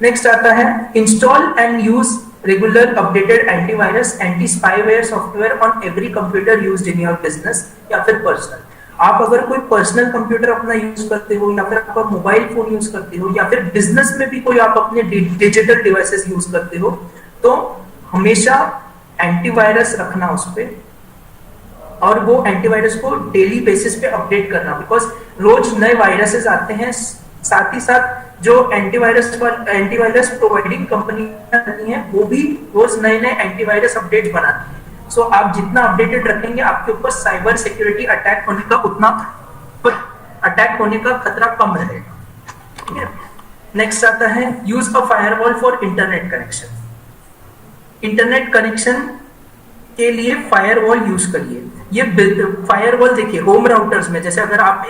नेक्स्ट आता है install and use regular updated antivirus anti spyware software on every computer used in your business या फिर पर्सनल। आप अगर कोई पर्सनल कंप्यूटर अपना यूज करते हो या फिर आप मोबाइल फोन यूज करते हो या फिर बिजनेस में भी कोई आप अपने डिजिटल डिवाइसेस यूज करते हो, तो हमेशा एंटीवायरस रखना उस पे, और वो एंटीवायरस को डेली बेसिस पे अपडेट करना, बिकॉज रोज नए वायरसेस आते हैं। साथ ही साथ जो एंटीवायरस प्रोवाइडिंग कंपनी रहती हैं वो भी रोज नए नए एंटीवायरस अपडेट बनाती हैं। सो आप जितना अपडेटेड रखेंगे आपके ऊपर साइबर सिक्योरिटी अटैक होने का खतरा कम रहेगा। ठीक है। नेक्स्ट आता है use a firewall for internet connection. Internet connection के लिए फायरवॉल यूज करिए। ये फायरवॉल देखिए होम राउटर्स में, जैसे अगर आप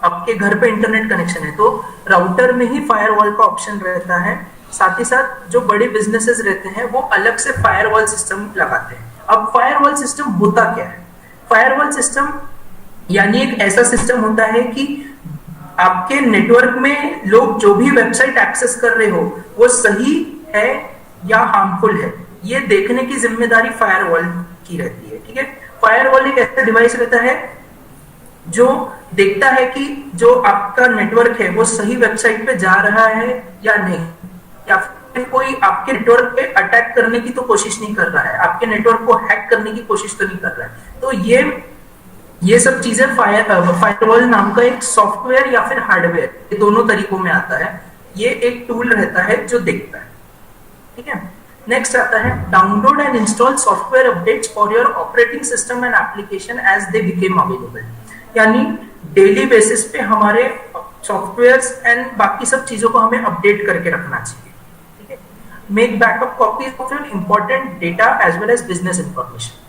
आपके घर पे इंटरनेट कनेक्शन है तो राउटर में ही फायरवॉल का ऑप्शन रहता है। साथ ही साथ जो बड़े बिजनेसेस रहते हैं वो अलग से फायरवॉल सिस्टम लगाते हैं। अब फायरवॉल सिस्टम होता क्या है? फायरवॉल सिस्टम यानी एक ऐसा सिस्टम होता है कि आपके नेटवर्क में लोग जो भी वेबसाइट एक्सेस कर रहे हो वो सही है या हार्मफुल है, ये देखने की जिम्मेदारी फायरवॉल की रहती है। ठीक है। फायरवॉल एक ऐसा डिवाइस रहता है जो देखता है कि जो आपका नेटवर्क है वो सही वेबसाइट पे जा रहा है या नहीं, या फिर कोई आपके नेटवर्क पे अटैक करने की तो कोशिश नहीं कर रहा है, आपके नेटवर्क को हैक करने की कोशिश तो नहीं कर रहा है। तो ये सब चीजें फायरवॉल नाम का एक सॉफ्टवेयर या फिर हार्डवेयर, ये दोनों तरीकों में आता है। ये एक टूल रहता है जो देखता है। ठीक है। नेक्स्ट आता है download and install software updates for your operating system and application as they became available. यानी डेली बेसिस पे हमारे सॉफ्टवेयर्स एंड बाकी सब चीजों को हमें अपडेट करके रखना चाहिए। ठीक है। Make backup copies of your important data as well as business information.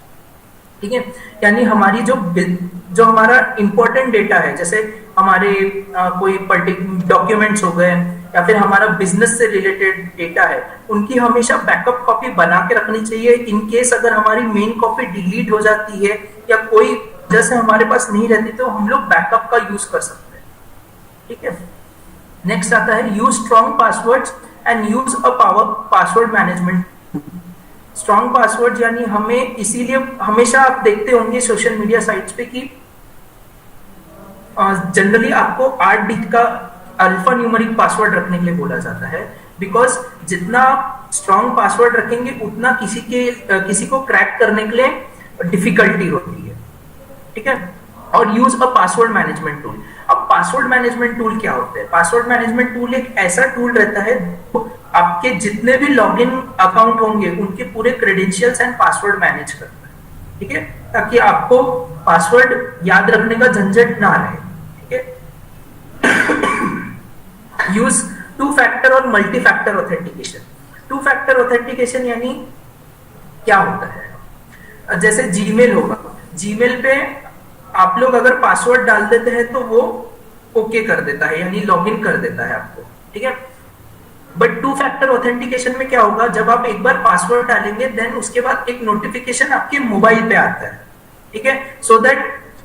ठीक है। यानी हमारी जो हमारा इंपॉर्टेंट डेटा है, जैसे हमारे कोई पर्टिकुलर डॉक्यूमेंट्स हो गए या फिर हमारा बिजनेस से रिलेटेड डेटा है, उनकी हमेशा बैकअप कॉपी बना के रखनी चाहिए। इन केस अगर हमारी मेन कॉपी डिलीट हो जाती है या कोई जैसे हमारे पास नहीं रहती तो हम लोग बैकअप का यूज कर सकते हैं। ठीक है। नेक्स्ट आता है use strong passwords and use a password management. Strong password यानी हमें इसीलिए हमेशा आप देखते होंगे सोशल मीडिया साइट्स पे कि जनरली आपको 8 डिजिट का अल्फा न्यूमेरिक पासवर्ड रखने के लिए बोला जाता है, बिकॉज जितना स्ट्रॉन्ग पासवर्ड रखेंगे उतना किसी को क्रैक करने के लिए डिफिकल्टी होती है। ठीक है। और use a password management tool. अब पासवर्ड मैनेजमेंट टूल क्या होता है? पासवर्ड मैनेजमेंट टूल एक ऐसा टूल रहता है जो आपके जितने भी लॉगिन अकाउंट होंगे उनके पूरे क्रेडेंशियल्स एंड पासवर्ड मैनेज करता है। ठीक है। ताकि आपको पासवर्ड याद रखने का झंझट ना रहे। ठीक है। यूज 2 फैक्टर और multi factor authentication. 2 factor authentication यानी क्या होता है? जैसे जीमेल होगा, जीमेल पे आप लोग अगर पासवर्ड डाल देते हैं तो वो ओके कर देता है, यानी लॉगिन कर देता है आपको। ठीक है। बट 2 फैक्टर ऑथेंटिकेशन में क्या होगा? जब आप एक बार पासवर्ड डालेंगे देन उसके बाद एक नोटिफिकेशन आपके मोबाइल पे आता है। ठीक है। सो दैट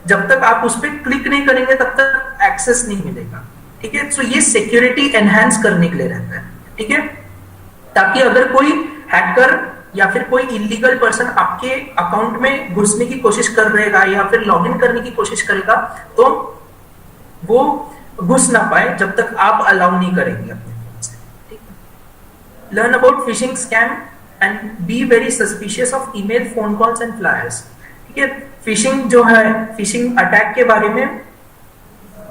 जब तक आप उस पर क्लिक नहीं करेंगे तब तक एक्सेस नहीं मिलेगा। ठीक है। सो ये सिक्योरिटी एनहांस करने के लिए रहता है। ठीक है। ताकि अगर कोई हैकर या फिर कोई इलीगल पर्सन आपके अकाउंट में घुसने की कोशिश कर रहेगा या फिर लॉगिन करने की कोशिश करेगा तो वो घुस ना पाए जब तक आप अलाउ नहीं करेंगे अपने फोन से। ठीक है। Learn about fishing scam and be very suspicious of email, phone calls and flyers. ठीक है। फिशिंग जो है, फिशिंग अटैक के बारे में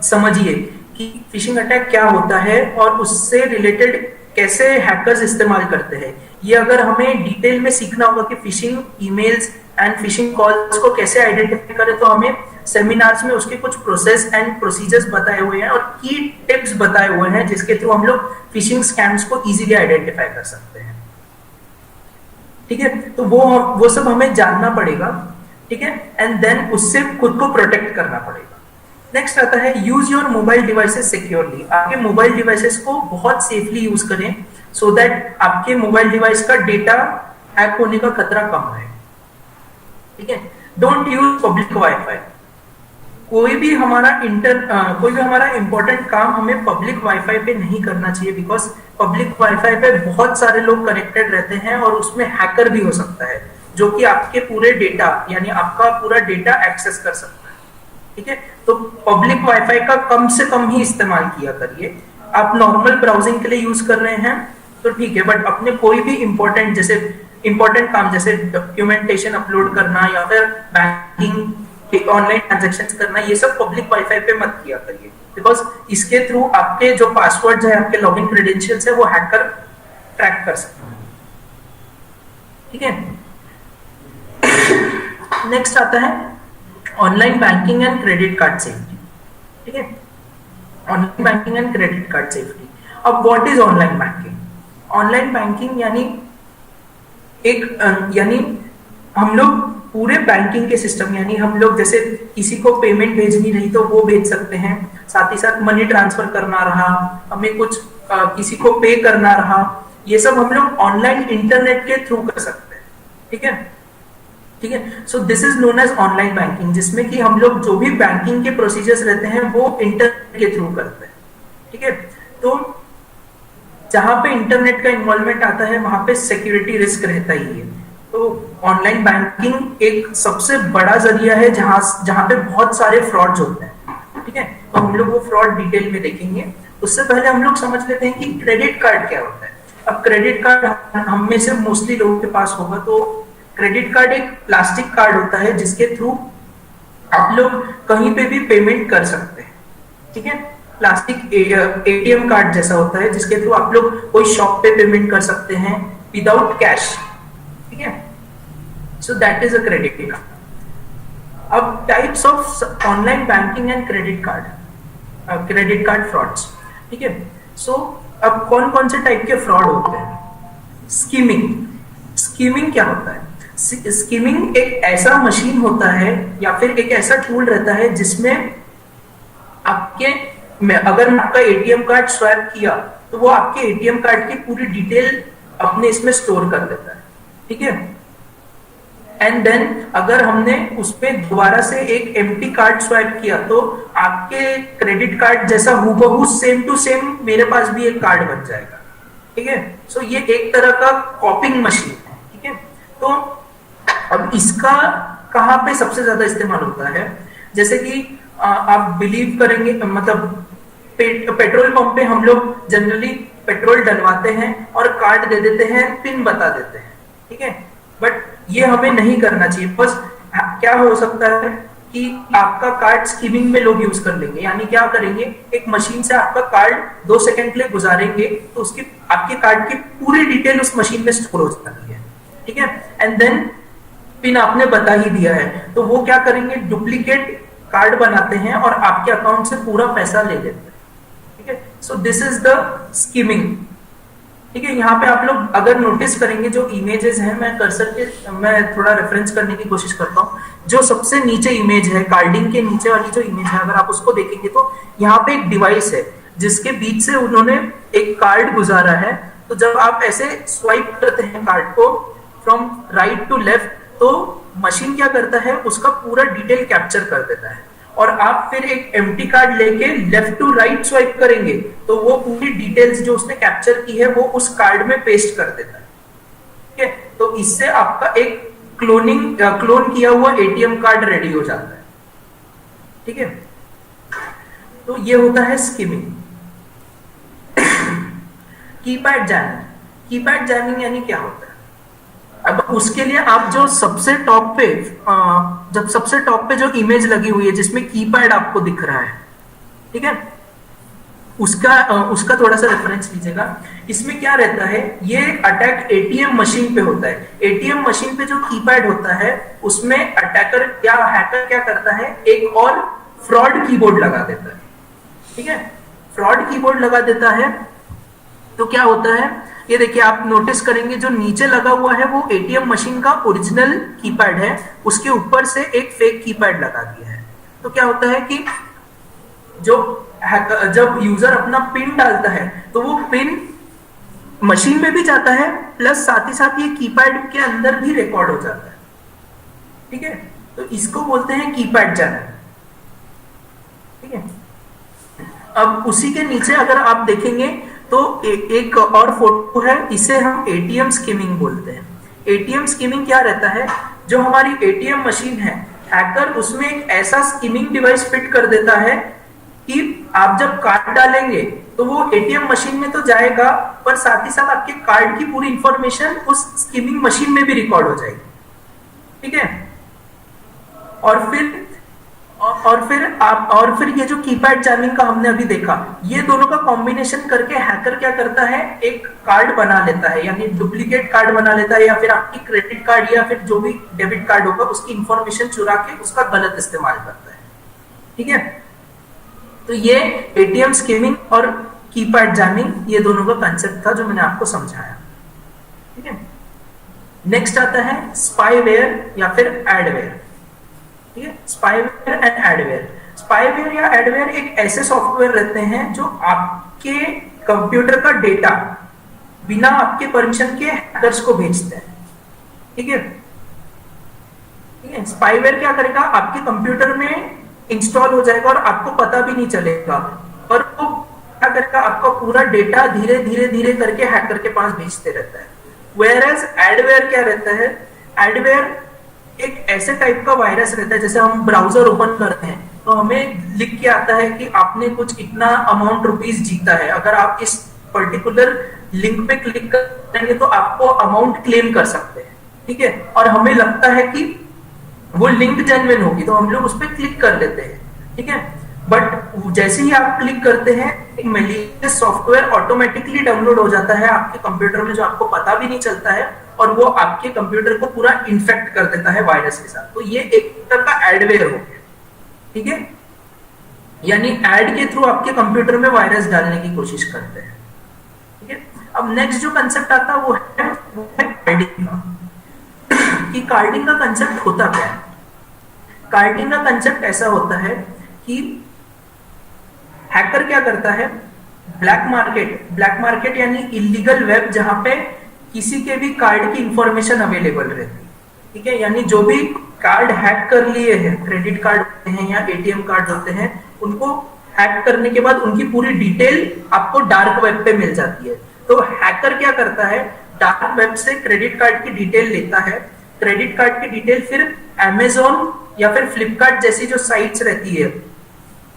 समझिए कि फिशिंग अटैक क्या होता है और उससे रिलेटेड कैसे हैकर्स इस्तेमाल करते हैं। ये अगर हमें डिटेल में सीखना होगा कि fishing emails and fishing calls को कैसे आइडेंटिफाई करें, तो हमें सेमिनार्स में उसके कुछ प्रोसेस एंड प्रोसीजर्स बताए हुए हैं और की टिप्स बताए हुए हैं जिसके थ्रू हम लोग फिशिंग स्कैम्स को इजीली आइडेंटिफाई कर सकते हैं। ठीक है। तो वो सब हमें जानना पड़ेगा। ठीक है। एंड देन उससे खुद को प्रोटेक्ट करना पड़ेगा। नेक्स्ट आता है use your mobile devices securely. आपके मोबाइल डिवाइसेस को बहुत सेफली यूज करें सो दैट आपके मोबाइल डिवाइस का डेटा हैक होने का खतरा कम है। ठीक है। Don't use public wifi. कोई भी हमारा इंपॉर्टेंट काम हमें पब्लिक वाईफाई पे नहीं करना चाहिए, बिकॉज पब्लिक वाईफाई पे बहुत सारे लोग कनेक्टेड रहते हैं और उसमें हैकर भी हो सकता है जो कि आपके पूरे डेटा यानी आपका पूरा डेटा एक्सेस कर सकता है। ठीक है, तो पब्लिक वाईफाई का कम से कम ही इस्तेमाल किया करिए। आप नॉर्मल ब्राउजिंग के लिए यूज कर रहे हैं तो ठीक है, बट अपने कोई भी इंपॉर्टेंट काम जैसे डॉक्यूमेंटेशन अपलोड करना या फिर बैंकिंग ऑनलाइन ट्रांजैक्शंस करना, ये सब पब्लिक वाईफाई पे मत किया करिए, बिकॉज इसके थ्रू आपके जो पासवर्ड है, आपके लॉगिन क्रेडेंशियल्स है, वो हैकर ट्रैक कर सकते हैं। ठीक है, नेक्स्ट आता है online banking and credit card safety. ठीक है, online banking and credit card safety. अब what is online banking? Online banking यानी हम लोग पूरे बैंकिंग के सिस्टम, यानी हम लोग जैसे किसी को पेमेंट भेजनी रही तो वो भेज सकते हैं, साथ ही साथ मनी ट्रांसफर करना रहा, हमें कुछ किसी को पे करना रहा, ये सब हम लोग ऑनलाइन इंटरनेट के थ्रू कर सकते हैं। ठीक है, ठीक है, so this is known as online banking, जिसमें कि हम लोग जो भी बैंकिंग के प्रोसीजर्स रहते हैं वो इंटरनेट के थ्रू करते हैं। ठीक है, तो जहां पे इंटरनेट का इन्वॉल्वमेंट आता है वहां पे सिक्योरिटी रिस्क रहता ही है। तो ऑनलाइन बैंकिंग एक सबसे बड़ा जरिया है जहां पे बहुत सारे फ्रॉड्स होते हैं। ठीक है, तो हम लोग वो फ्रॉड डिटेल में देखेंगे। उससे पहले हम लोग समझ लेते हैं कि क्रेडिट कार्ड क्या होता है। अब क्रेडिट कार्ड हम में से मोस्टली लोगों के पास होगा, तो क्रेडिट कार्ड एक प्लास्टिक कार्ड होता है जिसके थ्रू आप लोग कहीं पे भी पेमेंट कर सकते हैं। ठीक है, प्लास्टिक एटीएम कार्ड जैसा होता है जिसके थ्रू आप लोग कोई शॉप पे पेमेंट कर सकते हैं विदाउट कैश। ठीक है, so that is a credit card. अब types of online banking and credit card frauds. ठीक है, सो अब कौन कौन से टाइप के फ्रॉड होते हैं? स्कीमिंग क्या होता है? स्कीमिंग एक ऐसा मशीन होता है या फिर एक ऐसा टूल रहता है जिसमें अगर मैं आपका एटीएम कार्ड स्वैप किया तो वो आपके एटीएम कार्ड की पूरी डिटेल अपने इसमें स्टोर कर देता है। ठीक है, एंड देन अगर हमने उस पे दोबारा से एक एम्प्टी कार्ड स्वैप किया तो आपके क्रेडिट कार्ड जैसा हूबहू सेम टू सेम मेरे पास भी एक कार्ड बन जाएगा। ठीक है, सो ये एक तरह का कॉपिंग मशीन है। ठीक है, तो अब इसका कहां पे सबसे ज्यादा इस्तेमाल होता है? जैसे कि आप बिलीव करेंगे, मतलब पेट्रोल पंप पे हम लोग जनरली पेट्रोल डलवाते हैं और कार्ड दे देते हैं, पिन बता देते हैं। ठीक है, बट ये हमें नहीं करना चाहिए। बस क्या हो सकता है कि आपका कार्ड स्कीमिंग में लोग यूज कर लेंगे, यानी क्या करेंगे, एक मशीन से आपका कार्ड 2 सेकंड के लिए गुजारेंगे तो उसकी आपके कार्ड की पूरी डिटेल उस मशीन में स्टोर हो जाती है। ठीक है, एंड देन पिन आपने बता ही दिया है तो वो क्या करेंगे, डुप्लीकेट कार्ड बनाते हैं और आपके अकाउंट से पूरा पैसा ले लेते हैं। ठीक है, so this is the skimming. ठीक है, यहाँ पे आप लोग अगर नोटिस करेंगे जो इमेजेस हैं, मैं थोड़ा रेफरेंस करने की कोशिश करता हूँ। जो सबसे नीचे इमेज है, कार्डिंग के नीचे वाली जो इमेज है, अगर आप उसको देखेंगे तो यहाँ पे एक डिवाइस है जिसके बीच से उन्होंने एक कार्ड गुजारा है। तो जब आप ऐसे स्वाइप करते हैं कार्ड को फ्रॉम राइट टू लेफ्ट, तो मशीन क्या करता है, उसका पूरा डिटेल कैप्चर कर देता है और आप फिर एक एम्प्टी कार्ड लेके लेफ्ट टू राइट स्वाइप करेंगे तो वो पूरी डिटेल्स जो उसने कैप्चर की है वो उस कार्ड में पेस्ट कर देता है। ठीक है, तो इससे आपका एक क्लोन किया हुआ एटीएम कार्ड रेडी हो जाता है। ठीक है, तो ये होता है स्कीमिंग। कीपैड जैमिंग यानी क्या होता है? अब उसके लिए आप जो सबसे टॉप पे जो इमेज लगी हुई है जिसमें कीपैड आपको दिख रहा है, ठीक है, उसका थोड़ा सा रेफरेंस लीजिएगा। इसमें क्या रहता है, ये अटैक एटीएम मशीन पे होता है। एटीएम मशीन पे जो कीपैड होता है उसमें हैकर क्या करता है, एक और फ्रॉड कीबोर्ड लगा देता है। ठीक है, फ्रॉड कीबोर्ड लगा देता है तो क्या होता है, ये देखिए आप नोटिस करेंगे जो नीचे लगा हुआ है वो एटीएम मशीन का ओरिजिनल कीपैड है, उसके ऊपर से एक फेक कीपैड लगा दिया है। तो क्या होता है कि जब यूजर अपना पिन डालता है तो वो पिन मशीन में भी जाता है, प्लस साथ ही साथ ये कीपैड के अंदर भी रिकॉर्ड हो जाता है। ठीक है, तो इसको बोलते हैं कीपैड जैमिंग। ठीक है। अब उसी के नीचे अगर आप देखेंगे तो एक और फोटो है, इसे हम एटीएम स्किमिंग बोलते हैं। एटीएम स्किमिंग क्या रहता है, जो हमारी एटीएम मशीन है, हैकर उसमें एक ऐसा स्किमिंग डिवाइस फिट कर देता है कि आप जब कार्ड डालेंगे तो वो एटीएम मशीन में तो जाएगा, पर साथ ही साथ आपके कार्ड की पूरी इंफॉर्मेशन उस स्किमिंग मशीन में भी रिकॉर्ड हो जाएगी। ठीक है। और फिर ये जो कीपैड जैमिंग का हमने अभी देखा, ये दोनों का कॉम्बिनेशन करके हैकर क्या करता है, एक कार्ड बना लेता है, यानी डुप्लीकेट कार्ड बना लेता है, या फिर आपकी क्रेडिट कार्ड या फिर जो भी डेबिट कार्ड होगा उसकी इंफॉर्मेशन चुरा के उसका गलत इस्तेमाल करता है। ठीक है। तो ये एटीएम स्किमिंग और कीपैड जैमिंग, ये दोनों का कंसेप्ट था जो मैंने आपको समझाया। ठीक है। नेक्स्ट आता है स्पाईवेयर या फिर एडवेयर। ठीक है। Spyware and adware. स्पाईवेयर या एडवेयर एक ऐसे सॉफ्टवेयर रहते हैं जो आपके कंप्यूटर का डेटा बिना आपके परमिशन के हैकर्स को भेजते हैं। ठीक है। ठीक है। स्पाईवेयर क्या करेगा, आपके कंप्यूटर में इंस्टॉल हो जाएगा और आपको पता भी नहीं चलेगा, और वो क्या करेगा, आपका पूरा डेटा धीरे धीरे धीरे करके हैकर के पास भेजते रहता है। वेयरएज एडवेयर क्या रहता है, एडवेयर एक ऐसे टाइप का वायरस रहता है, जैसे हम ब्राउजर ओपन करते हैं तो हमें लिख के आता है कि आपने कुछ इतना अमाउंट रुपीस जीता है, अगर आप इस पर्टिकुलर लिंक पे क्लिक करेंगे तो आपको अमाउंट क्लेम कर सकते हैं। ठीक है। और हमें लगता है कि वो लिंक जेन्युइन होगी तो हम लोग उस पर क्लिक कर लेते हैं। ठीक है। बट जैसे ही आप क्लिक करते हैं एक मैलिशियस सॉफ्टवेयर ऑटोमेटिकली डाउनलोड हो जाता है आपके कंप्यूटर में, जो आपको पता भी नहीं चलता है, और वो आपके कंप्यूटर को पूरा इन्फेक्ट कर देता है वायरस के साथ। तो ये एक तरह का एडवेयर हो गया। ठीक है। यानी एड के थ्रू आपके कंप्यूटर में वायरस डालने की कोशिश करते हैं। ठीक है। अब नेक्स्ट जो कंसेप्ट आता है वो है कार्डिंग का। कि कार्डिंग का कंसेप्ट होता क्या है। कार्डिंग का कंसेप्ट ऐसा होता है कि हैकर क्या करता है, ब्लैक मार्केट यानी इलीगल वेब, जहां पे किसी के भी कार्ड की इंफॉर्मेशन अवेलेबल रहती है। ठीक है। यानी जो भी कार्ड हैक कर लिए हैं, क्रेडिट कार्ड होते हैं या एटीएम कार्ड होते हैं, उनको हैक करने के बाद उनकी पूरी डिटेल आपको डार्क वेब पे मिल जाती है। तो हैकर क्या करता है, डार्क वेब से क्रेडिट कार्ड की डिटेल लेता है, क्रेडिट कार्ड की डिटेल फिर अमेजोन या फिर फ्लिपकार्ट जैसी जो साइट्स रहती है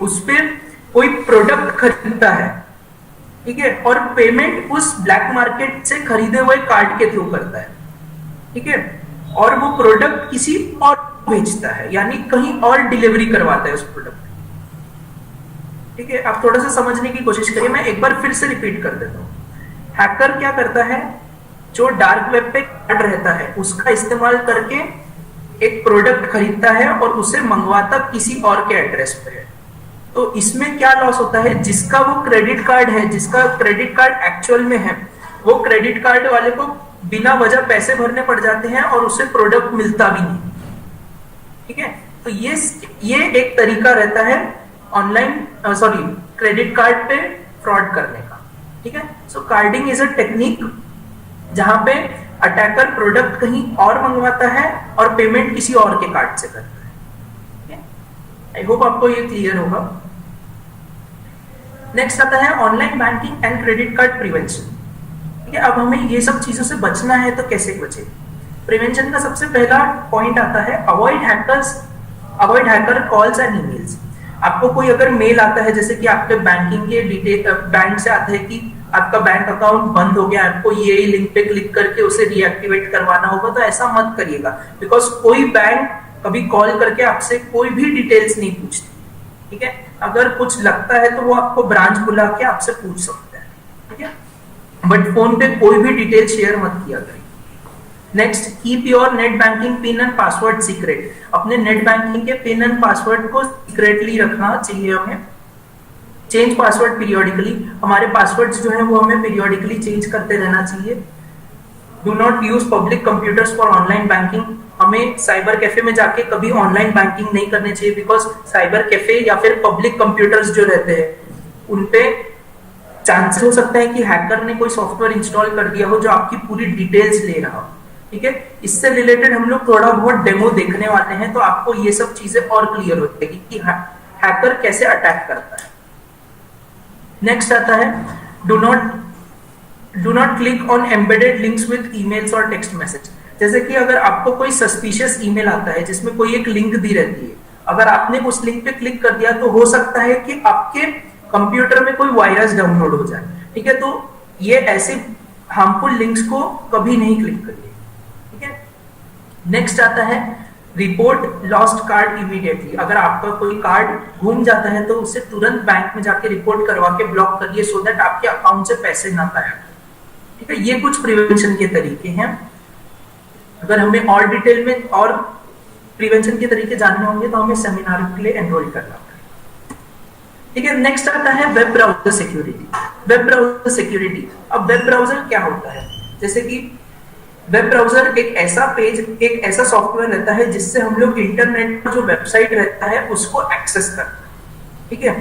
उस पर कोई प्रोडक्ट खरीदता है। ठीक है। और पेमेंट उस ब्लैक मार्केट से खरीदे हुए कार्ड के थ्रू करता है। ठीक है। और वो प्रोडक्ट किसी और भेजता है, यानी कहीं और डिलीवरी करवाता है उस प्रोडक्ट। ठीक है। आप थोड़ा सा समझने की कोशिश करिए, मैं एक बार फिर से रिपीट कर देता हूं। हैकर क्या करता है, जो डार्क वेब पे कार्ड रहता है उसका इस्तेमाल करके एक प्रोडक्ट खरीदता है और उसे मंगवाता किसी और के एड्रेस पे है। तो इसमें क्या लॉस होता है, जिसका वो क्रेडिट कार्ड है, जिसका क्रेडिट कार्ड एक्चुअल में है, वो क्रेडिट कार्ड वाले को बिना वजह पैसे भरने पड़ जाते हैं और उसे प्रोडक्ट मिलता भी नहीं। ठीक है। तो ये एक तरीका रहता है ऑनलाइन क्रेडिट कार्ड पे फ्रॉड करने का। ठीक है। सो कार्डिंग इज अ टेक्निक जहां पे अटैकर प्रोडक्ट कहीं और मंगवाता है और पेमेंट किसी और के कार्ड से करता है। आई होप आपको ये क्लियर होगा। नेक्स्ट आता है online banking and credit card prevention. ठीक है। अब हमें ये सब चीजों से बचना है तो कैसे बचे। प्रिवेंशन का सबसे पहला पॉइंट आता है avoid hacker calls and emails. आपको कोई अगर मेल आता है, जैसे कि आपके बैंकिंग के डिटेल बैंक से आता है कि आपका बैंक अकाउंट बंद हो गया, आपको ये लिंक पे क्लिक करके उसे रीएक्टिवेट करवाना होगा, तो ऐसा मत करिएगा, बिकॉज कोई बैंक कभी कॉल करके आपसे कोई भी डिटेल्स नहीं पूछती। ठीक है। अगर कुछ लगता है तो वो आपको ब्रांच बुला के आपसे पूछ सकते हैं। ठीक है। बट फोन पे कोई भी डिटेल शेयर मत किया करें। Next, keep your net banking pin and password secret. अपने नेट बैंकिंग के पिन एंड पासवर्ड को सीक्रेटली रखना चाहिए हमें। Change password periodically. हमारे पासवर्ड्स जो है वो हमें पीरियोडिकली चेंज करते रहना चाहिए। Do not use public computers for online banking. हमें साइबर कैफे में जाके कभी ऑनलाइन बैंकिंग नहीं करनी चाहिए, बिकॉज साइबर कैफे या फिर पब्लिक कंप्यूटर्स जो रहते हैं उनपे चांसेस हो सकता है कि हैकर ने कोई सॉफ्टवेयर इंस्टॉल कर दिया हो जो आपकी पूरी डिटेल्स ले रहा हो। ठीक है। इससे रिलेटेड हम लोग थोड़ा बहुत डेमो देखने वाले हैं, तो आपको ये सब चीजें और क्लियर हो जाएगी कि हैकर कैसे अटैक करता है। नेक्स्ट आता है do not click on embedded links with emails और टेक्स्ट मैसेज। जैसे कि अगर आपको कोई सस्पिशियस ईमेल आता है जिसमें कोई एक लिंक दी रहती है, अगर आपने उस लिंक पे क्लिक कर दिया तो हो सकता है कि आपके कंप्यूटर में कोई वायरस डाउनलोड हो जाए। ठीक है, तो ये ऐसे हार्मफुल लिंक्स को कभी नहीं क्लिक करिए। ठीक है, नेक्स्ट आता है रिपोर्ट लॉस्ट कार्ड इमीडिएटली। अगर आपका कोई कार्ड घूम जाता है तो उसे तुरंत बैंक में जाके रिपोर्ट करवा के ब्लॉक करिए, सो दैट आपके अकाउंट से पैसे ना गायब। ठीक है, ये कुछ प्रिवेंशन के तरीके हैं। अगर हमें और डिटेल में और प्रिवेंशन के तरीके जानने होंगे तो हमें सेमिनार के लिए एनरोल करना पड़ेगा। ठीक है, नेक्स्ट आता है web browser security. Web browser security, अब वेब ब्राउजर क्या होता है? जैसे कि वेब ब्राउजर एक ऐसा पेज, एक ऐसा सॉफ्टवेयर रहता है जिससे हम लोग इंटरनेट पर जो वेबसाइट रहता है उसको एक्सेस करते हैं। ठीक है,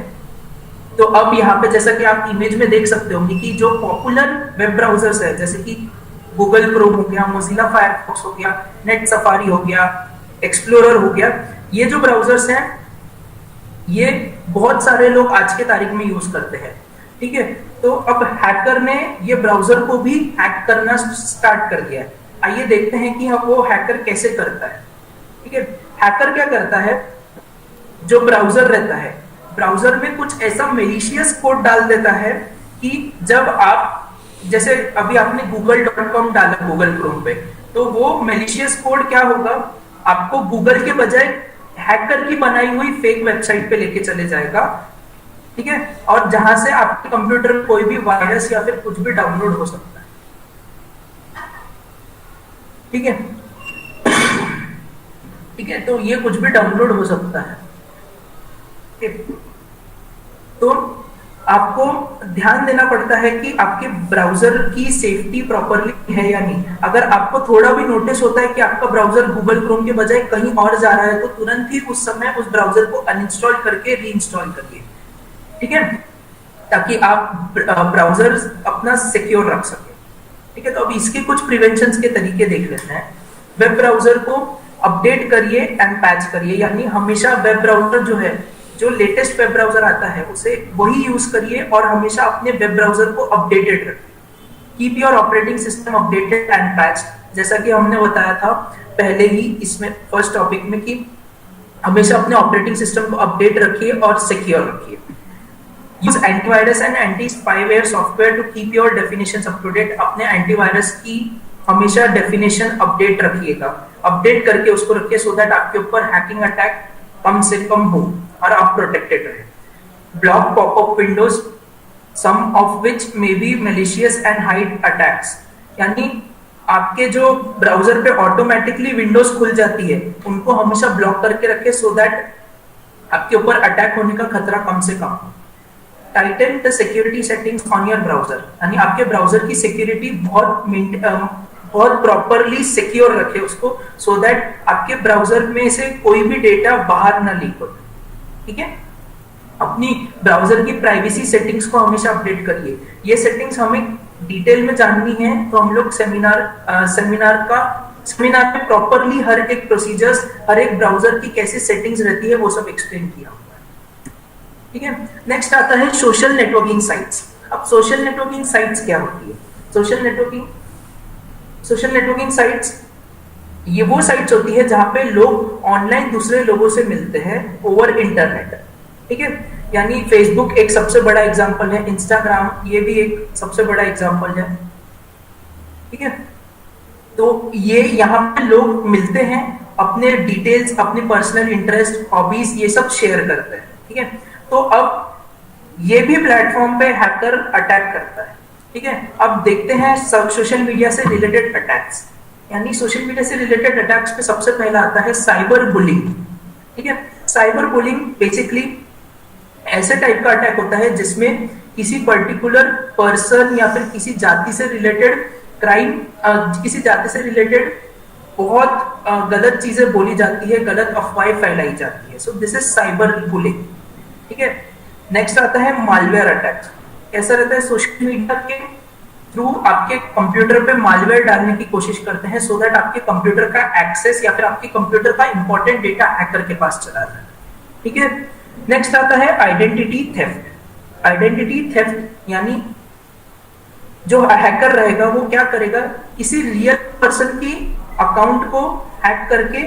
तो अब यहाँ पे जैसा कि आप इमेज में देख सकते होंगे कि जो पॉपुलर वेब ब्राउजर्स है जैसे कि गूगल क्रोम हो गया, मोजिला फायरफॉक्स हो गया, नेट सफारी हो गया, एक्सप्लोरर हो गया, ये जो ब्राउजर्स हैं ये बहुत सारे लोग आज के तारीख में यूज करते हैं। ठीक है, तो अब हैकर ने ये ब्राउजर को भी हैक करना स्टार्ट कर दिया है। आइए देखते हैं कि अब वो हैकर कैसे करता है। ठीक है, हैकर क्या करता है, जो ब्राउजर रहता है ब्राउजर में कुछ ऐसा मेलिशियस कोड डाल देता है कि जब आप, जैसे अभी आपने google.com डाला गूगल क्रोम पे, तो वो मेलिशियस कोड क्या होगा, आपको गूगल के बजाय हैकर की बनाई हुई फेक वेबसाइट पे लेके चले जाएगा। ठीक है, और जहां से आपके कंप्यूटर में कोई भी वायरस या फिर कुछ भी डाउनलोड हो सकता है। ठीक है, ठीक है, तो ये कुछ भी डाउनलोड हो सकता है। तो आपको ध्यान देना पड़ता है कि आपके ब्राउजर की सेफ्टी प्रॉपरली है या नहीं। अगर आपको थोड़ा भी नोटिस होता है कि आपका ब्राउजर गूगल क्रोम के बजाय कहीं और जा रहा है तो तुरंत ही उस समय उस ब्राउजर को अनइंस्टॉल करके रीइंस्टॉल करिए। ठीक है, ताकि आप ब्राउजर अपना सिक्योर रख सके। ठीक है, तो अब इसके कुछ प्रिवेंशन के तरीके देख लेते हैं। वेब ब्राउजर को अपडेट करिए एंड पैच करिए, यानी हमेशा वेब ब्राउजर जो है, जो लेटेस्ट वेब ब्राउजर आता है उसे वही यूज करिए और हमेशा अपने वेब ब्राउजर को अपडेटेड रखिए। Keep your operating system updated and patch, जैसा कि हमने बताया था पहले ही इसमें फर्स्ट टॉपिक में कि हमेशा अपने ऑपरेटिंग सिस्टम को अपडेट रखिए और सिक्योर रखिए। Use antivirus and anti spyware software to keep your definitions up to date. अपने एंटीवायरस की हमेशा डेफिनेशन अपडेट रखिएगा, अपडेट करके उसको रखिए, सो दैट आपके ऊपर हैकिंग अटैक कम से कम हो और आप प्रोटेक्टेड रहे। Block popup windows, some of which may be malicious and hide attacks, यानी आपके जो ब्राउजर पे ऑटोमेटिकली विंडोज खुल जाती है उनको हमेशा ब्लॉक करके रखें, सो दैट आपके ऊपर अटैक होने का खतरा कम से कम हो। Titan the security settings on your browser, यानी आपके ब्राउजर की सिक्योरिटी बहुत प्रॉपरली सिक्योर रखे उसको, सो दैट आपके ब्राउजर में से कोई भी डेटा बाहर ना लीक हो। ठीक है, अपनी ब्राउजर की प्राइवेसी सेटिंग्स को हमेशा अपडेट करिए। ये सेटिंग्स हमें डिटेल में जाननी है तो हम लोग सेमिनार में प्रॉपरली हर एक प्रोसीजर्स, हर एक ब्राउजर की कैसे सेटिंग्स रहती है वो सब एक्सप्लेन किया हुआ है। ठीक है, नेक्स्ट आता है सोशल नेटवर्किंग साइट्स। अब सोशल नेटवर्किंग साइट्स क्या होती है? सोशल नेटवर्किंग साइट्स ये वो साइट्स होती है जहां पे लोग ऑनलाइन दूसरे लोगों से मिलते हैं ओवर इंटरनेट। ठीक है, यानी फेसबुक एक सबसे बड़ा एग्जांपल है, इंस्टाग्राम ये भी एक सबसे बड़ा एग्जांपल है। ठीक है, तो ये यहाँ पे लोग मिलते हैं, अपने डिटेल्स, अपने पर्सनल इंटरेस्ट, हॉबीज ये सब शेयर करते हैं। ठीक है, तो अब ये भी प्लेटफॉर्म पे हैकर अटैक करता है। ठीक है, अब देखते हैं सोशल मीडिया से रिलेटेड अटैक्स। यानी सोशल मीडिया से रिलेटेड अटैक्स पे सबसे पहला आता है साइबर बुलिंग। ठीक है, साइबर बुलिंग बेसिकली ऐसे टाइप का अटैक होता है जिसमें किसी पर्टिकुलर पर्सन या फिर किसी जाति से रिलेटेड क्राइम, किसी जाति से रिलेटेड बहुत गलत चीजें बोली जाती है, गलत अफवाहें फैलाई जाती है। So this is cyber bullying. ठीक है, नेक्स्ट आता है मालवेयर अटैक। कैसा रहता है? सोशल मीडिया के थ्रू आपके कंप्यूटर पे मालवेयर डालने की कोशिश करते हैं, सो दैट आपके कंप्यूटर का एक्सेस या फिर आपके कंप्यूटर का इंपॉर्टेंट डेटा हैकर के पास चला जाए। ठीक है, नेक्स्ट आता है आइडेंटिटी थेफ्ट। आइडेंटिटी थेफ्ट यानी जो हैकर रहेगा वो क्या करेगा, किसी रियल पर्सन की अकाउंट को हैक करके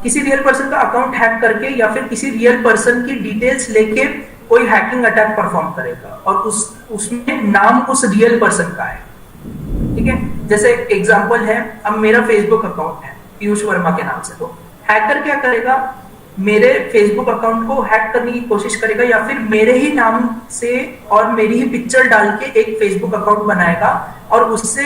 किसी रियल पर्सन का अकाउंट हैक करके या फिर किसी रियल पर्सन की डिटेल्स लेके कोई हैकिंग अटैक परफॉर्म करेगा और उसमें नाम उस रियल पर्सन का है। ठीक है, जैसे एग्जांपल है, अब मेरा फेसबुक अकाउंट है पीयूष वर्मा के नाम से, तो हैकर क्या करेगा, मेरे फेसबुक अकाउंट को हैक करने की कोशिश करेगा या फिर मेरे ही नाम से और मेरी ही पिक्चर डाल के एक फेसबुक अकाउंट बनाएगा और उससे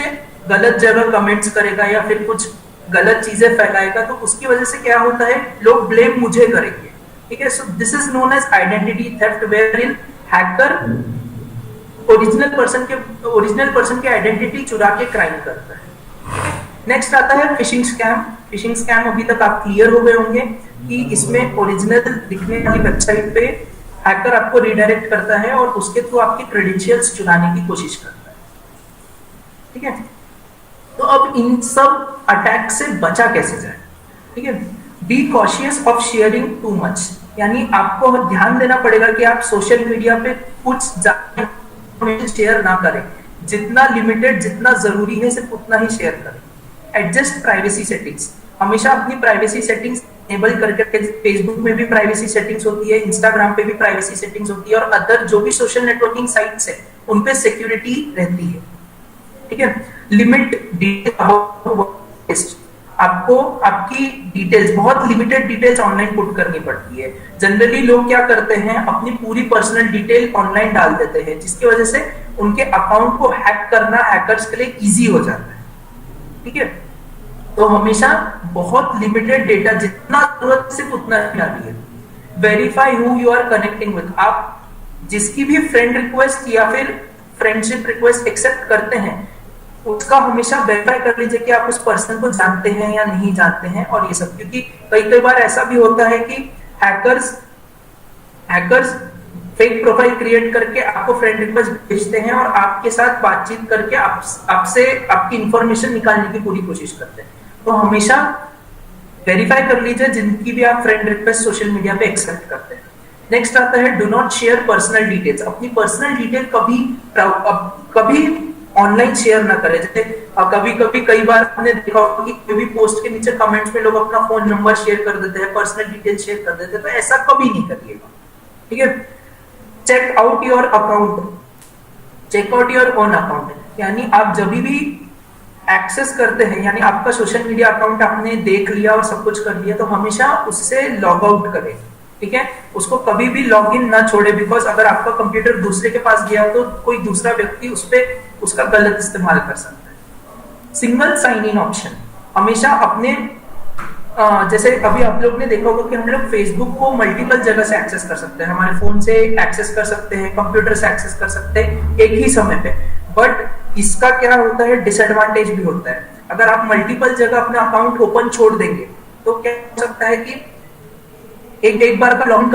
गलत जगह कमेंट्स करेगा या फिर कुछ गलत चीजें फैलाएगा। तो उसकी वजह से क्या होता है, लोग ब्लेम मुझे करेंगे। ठीक है, so this is known as identity theft, wherein hacker original person की आइडेंटिटी चुरा के क्राइम करता है। नेक्स्ट आता है फिशिंग स्कैम। फिशिंग स्कैम अभी तक आप क्लियर हो गए होंगे कि इसमें ओरिजिनल दिखने वाली वेबसाइट पे हैकर आपको रिडायरेक्ट करता है और उसके थ्रू आपकी क्रेडेंशियल्स चुराने की कोशिश करता है। ठीक है, तो अब इन सब अटैक से बचा कैसे जाए। ठीक है, be cautious of sharing too much, यानी आपको ध्यान देना पड़ेगा कि आप सोशल मीडिया पे कुछ ज्यादा शेयर ना करें, जितना लिमिटेड जितना जरूरी है सिर्फ उतना ही शेयर करें। एडजस्ट प्राइवेसी सेटिंग्स, हमेशा अपनी प्राइवेसी सेटिंग्स एनेबल करके, फेसबुक में भी प्राइवेसी सेटिंग्स होती है, इंस्टाग्राम पे भी प्राइवेसी सेटिंग्स होती है और अदर जो भी सोशल नेटवर्किंग साइट्स है उन पे सिक्योरिटी रहती है। ठीक है, लिमिट डिटेल, आपको आपकी डिटेल्स, बहुत लिमिटेड डिटेल्स ऑनलाइन पुट करनी पड़ती है। जनरली लोग क्या करते हैं, अपनी पूरी पर्सनल डिटेल ऑनलाइन डाल देते हैं, जिसकी वजह से उनके अकाउंट को हैक करना हैकर्स के लिए इजी हो जाता है। ठीक है, तो हमेशा बहुत लिमिटेड डेटा, जितना जरूरत सिर्फ उतना ही डालिए। Verify who you are connecting with, आप जिसकी भी फ्रेंड रिक्वेस्ट या फिर फ्रेंडशिप रिक्वेस्ट एक्सेप्ट करते हैं उसका हमेशा वेरीफाई कर लीजिए कि आप उस पर्सन को जानते हैं या नहीं जानते हैं और ये सब, क्योंकि कई बार ऐसा भी होता है कि हैकर्स फेक प्रोफाइल क्रिएट करके आपको फ्रेंड रिक्वेस्ट भेजते हैं और आपके साथ बातचीत करके आपसे आपकी इंफॉर्मेशन निकालने की पूरी कोशिश करते हैं। तो हमेशा वेरीफाई कर लीजिए जिनकी भी आप फ्रेंड रिक्वेस्ट सोशल मीडिया पे एक्सेप्ट करते हैं। नेक्स्ट आता है do not share personal details. अपनी पर्सनल डिटेल कभी ऑनलाइन शेयर ना करें। जैसे कभी कई बार हमने देखा होगा कि कोई भी पोस्ट के नीचे कमेंट्स में लोग अपना फोन नंबर शेयर कर देते हैं, पर्सनल डिटेल शेयर कर देते हैं, तो ऐसा कभी नहीं करिएगा। ठीक है, check out your account, check out your own account, यानी आप जब भी एक्सेस करते हैं, यानी आपका सोशल मीडिया अकाउंट आपने देख लिया और सब कुछ कर लिया, तो हमेशा उससे लॉग आउट करें। ठीक है, उसको कभी भी लॉग इन ना छोड़े, बिकॉज अगर आपका कंप्यूटर दूसरे के पास गया तो कोई दूसरा व्यक्ति उस पर उसका गलत इस्तेमाल कर सकता है। सिंगल साइन इन ऑप्शन, हमेशा अपने जैसे अभी आप लोग ने देखा होगा कि हम लोग फेसबुक को मल्टीपल जगह से एक्सेस कर सकते हैं, हमारे फोन से एक्सेस कर सकते हैं, कंप्यूटर से एक्सेस कर सकते हैं एक ही समय पे। बट इसका क्या होता है, डिसएडवांटेज भी होता है। अगर आप मल्टीपल जगह अपना अकाउंट ओपन छोड़ देंगे तो क्या हो सकता है कि एक बार का लॉग आउट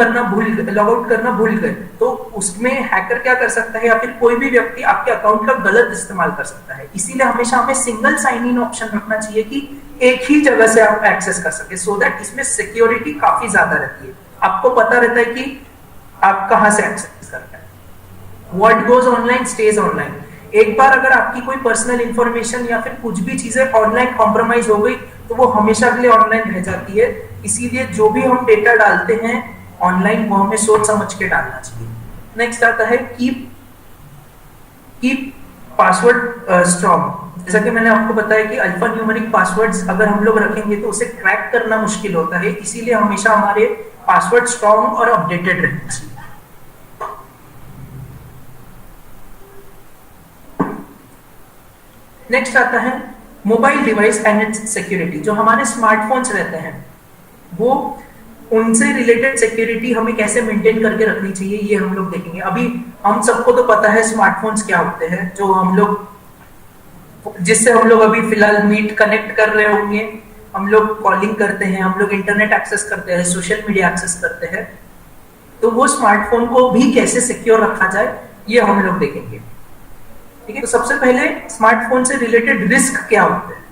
करना भूल गए तो उसमें हैकर क्या कर सकता है या फिर कोई भी व्यक्ति आपके अकाउंट का गलत इस्तेमाल कर सकता है। इसीलिए हमेशा हमें सिंगल साइन इन ऑप्शन रखना चाहिए कि एक ही जगह से आप एक्सेस कर सके, सो दैट इसमें सिक्योरिटी काफी ज्यादा रहती है। आपको पता रहता है कि आप कहां से एक्सेस कर रहे हैं। What goes online stage online. एक बार अगर आपकी कोई पर्सनल इंफॉर्मेशन या फिर कुछ भी चीजें ऑनलाइन कॉम्प्रोमाइज हो गई तो वो हमेशा के लिए ऑनलाइन रह जाती है। इसीलिए जो भी हम डेटा डालते हैं ऑनलाइन वो हमें सोच समझ के डालना चाहिए। नेक्स्ट आता है कीप पासवर्ड स्ट्रॉन्ग। जैसा कि मैंने आपको बताया कि अल्फा न्यूमेरिक पासवर्ड्स अगर हम लोग रखेंगे तो उसे क्रैक करना मुश्किल होता है, इसीलिए हमेशा हमारे पासवर्ड स्ट्रॉन्ग और अपडेटेड रहना चाहिए। नेक्स्ट आता है mobile device and it's security. जो हमारे स्मार्टफोन्स रहते हैं वो उनसे रिलेटेड सिक्योरिटी हमें कैसे मेंटेन करके रखनी चाहिए ये हम लोग देखेंगे। अभी हम सबको तो पता है स्मार्टफोन्स क्या होते हैं, जो हम लोग जिससे हम लोग अभी फिलहाल मीट कनेक्ट कर रहे होंगे, हम लोग कॉलिंग करते हैं, हम लोग इंटरनेट एक्सेस करते हैं, सोशल मीडिया एक्सेस करते हैं। तो वो स्मार्टफोन को भी कैसे सिक्योर रखा जाए ये हम लोग देखेंगे। ठीक है, तो सबसे पहले स्मार्टफोन से रिलेटेड रिस्क क्या होते हैं।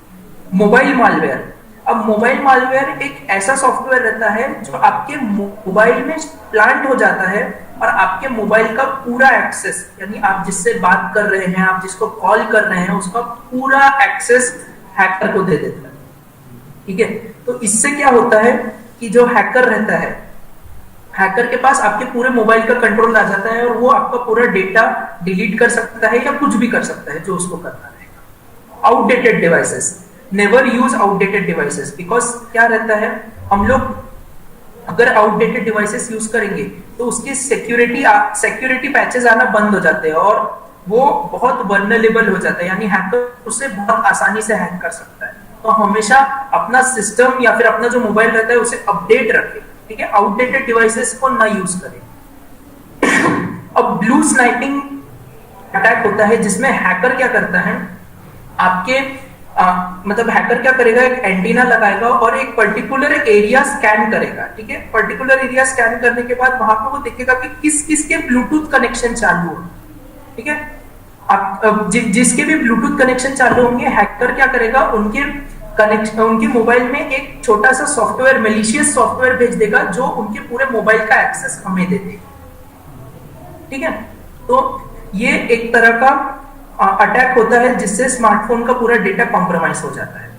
मोबाइल मालवेयर, अब मोबाइल मालवेयर एक ऐसा सॉफ्टवेयर रहता है जो आपके मोबाइल में प्लांट हो जाता है और आपके मोबाइल का पूरा एक्सेस, यानी आप जिससे बात कर रहे हैं, आप जिसको कॉल कर रहे हैं, उसका पूरा एक्सेस हैकर को दे देता है। ठीक है, तो इससे क्या होता है कि जो हैकर रहता है, हैकर के पास आपके पूरे मोबाइल का कंट्रोल आ जाता है और वो आपका पूरा डेटा डिलीट कर सकता है या कुछ भी कर सकता है जो उसको करना रहेगा। Outdated devices, never use outdated devices, because क्या रहता है, हम लोग अगर आउटडेटेड डिवाइसेस यूज करेंगे तो उसकी सिक्योरिटी पैचेस आना बंद हो जाते हैं और वो बहुत वल्नरेबल हो जाता है, यानी हैकर उसे बहुत आसानी से हैक कर सकता है। तो हमेशा अपना सिस्टम या फिर अपना जो मोबाइल रहता है उसे अपडेट रखें। ठीक है, आउटडेटेड डिवाइसेस को ना यूज करें। अब ब्लू स्नाइपिंग अटैक होता है जिसमें हैकर क्या करता है, आपके मतलब हैकर क्या करेगा, एक एंटीना लगाएगा और एक पर्टिकुलर एरिया स्कैन करेगा। ठीक है, पर्टिकुलर एरिया स्कैन करने के बाद वहां पर वो देखेगा कि किस किस के ब्लूटूथ कनेक्शन चालू हो। ठीक है, आप जिसके भी ब्लूटूथ कनेक्शन चालू होंगे, हैकर क्या करेगा, उनके मोबाइल में एक छोटा सा सॉफ्टवेयर, मैलिशियस सॉफ्टवेयर भेज देगा जो उनके पूरे मोबाइल का एक्सेस हमें दे देगा। ठीक है, तो ये एक तरह का अटैक होता है जिससे स्मार्टफोन का पूरा डेटा कॉम्प्रोमाइज हो जाता है।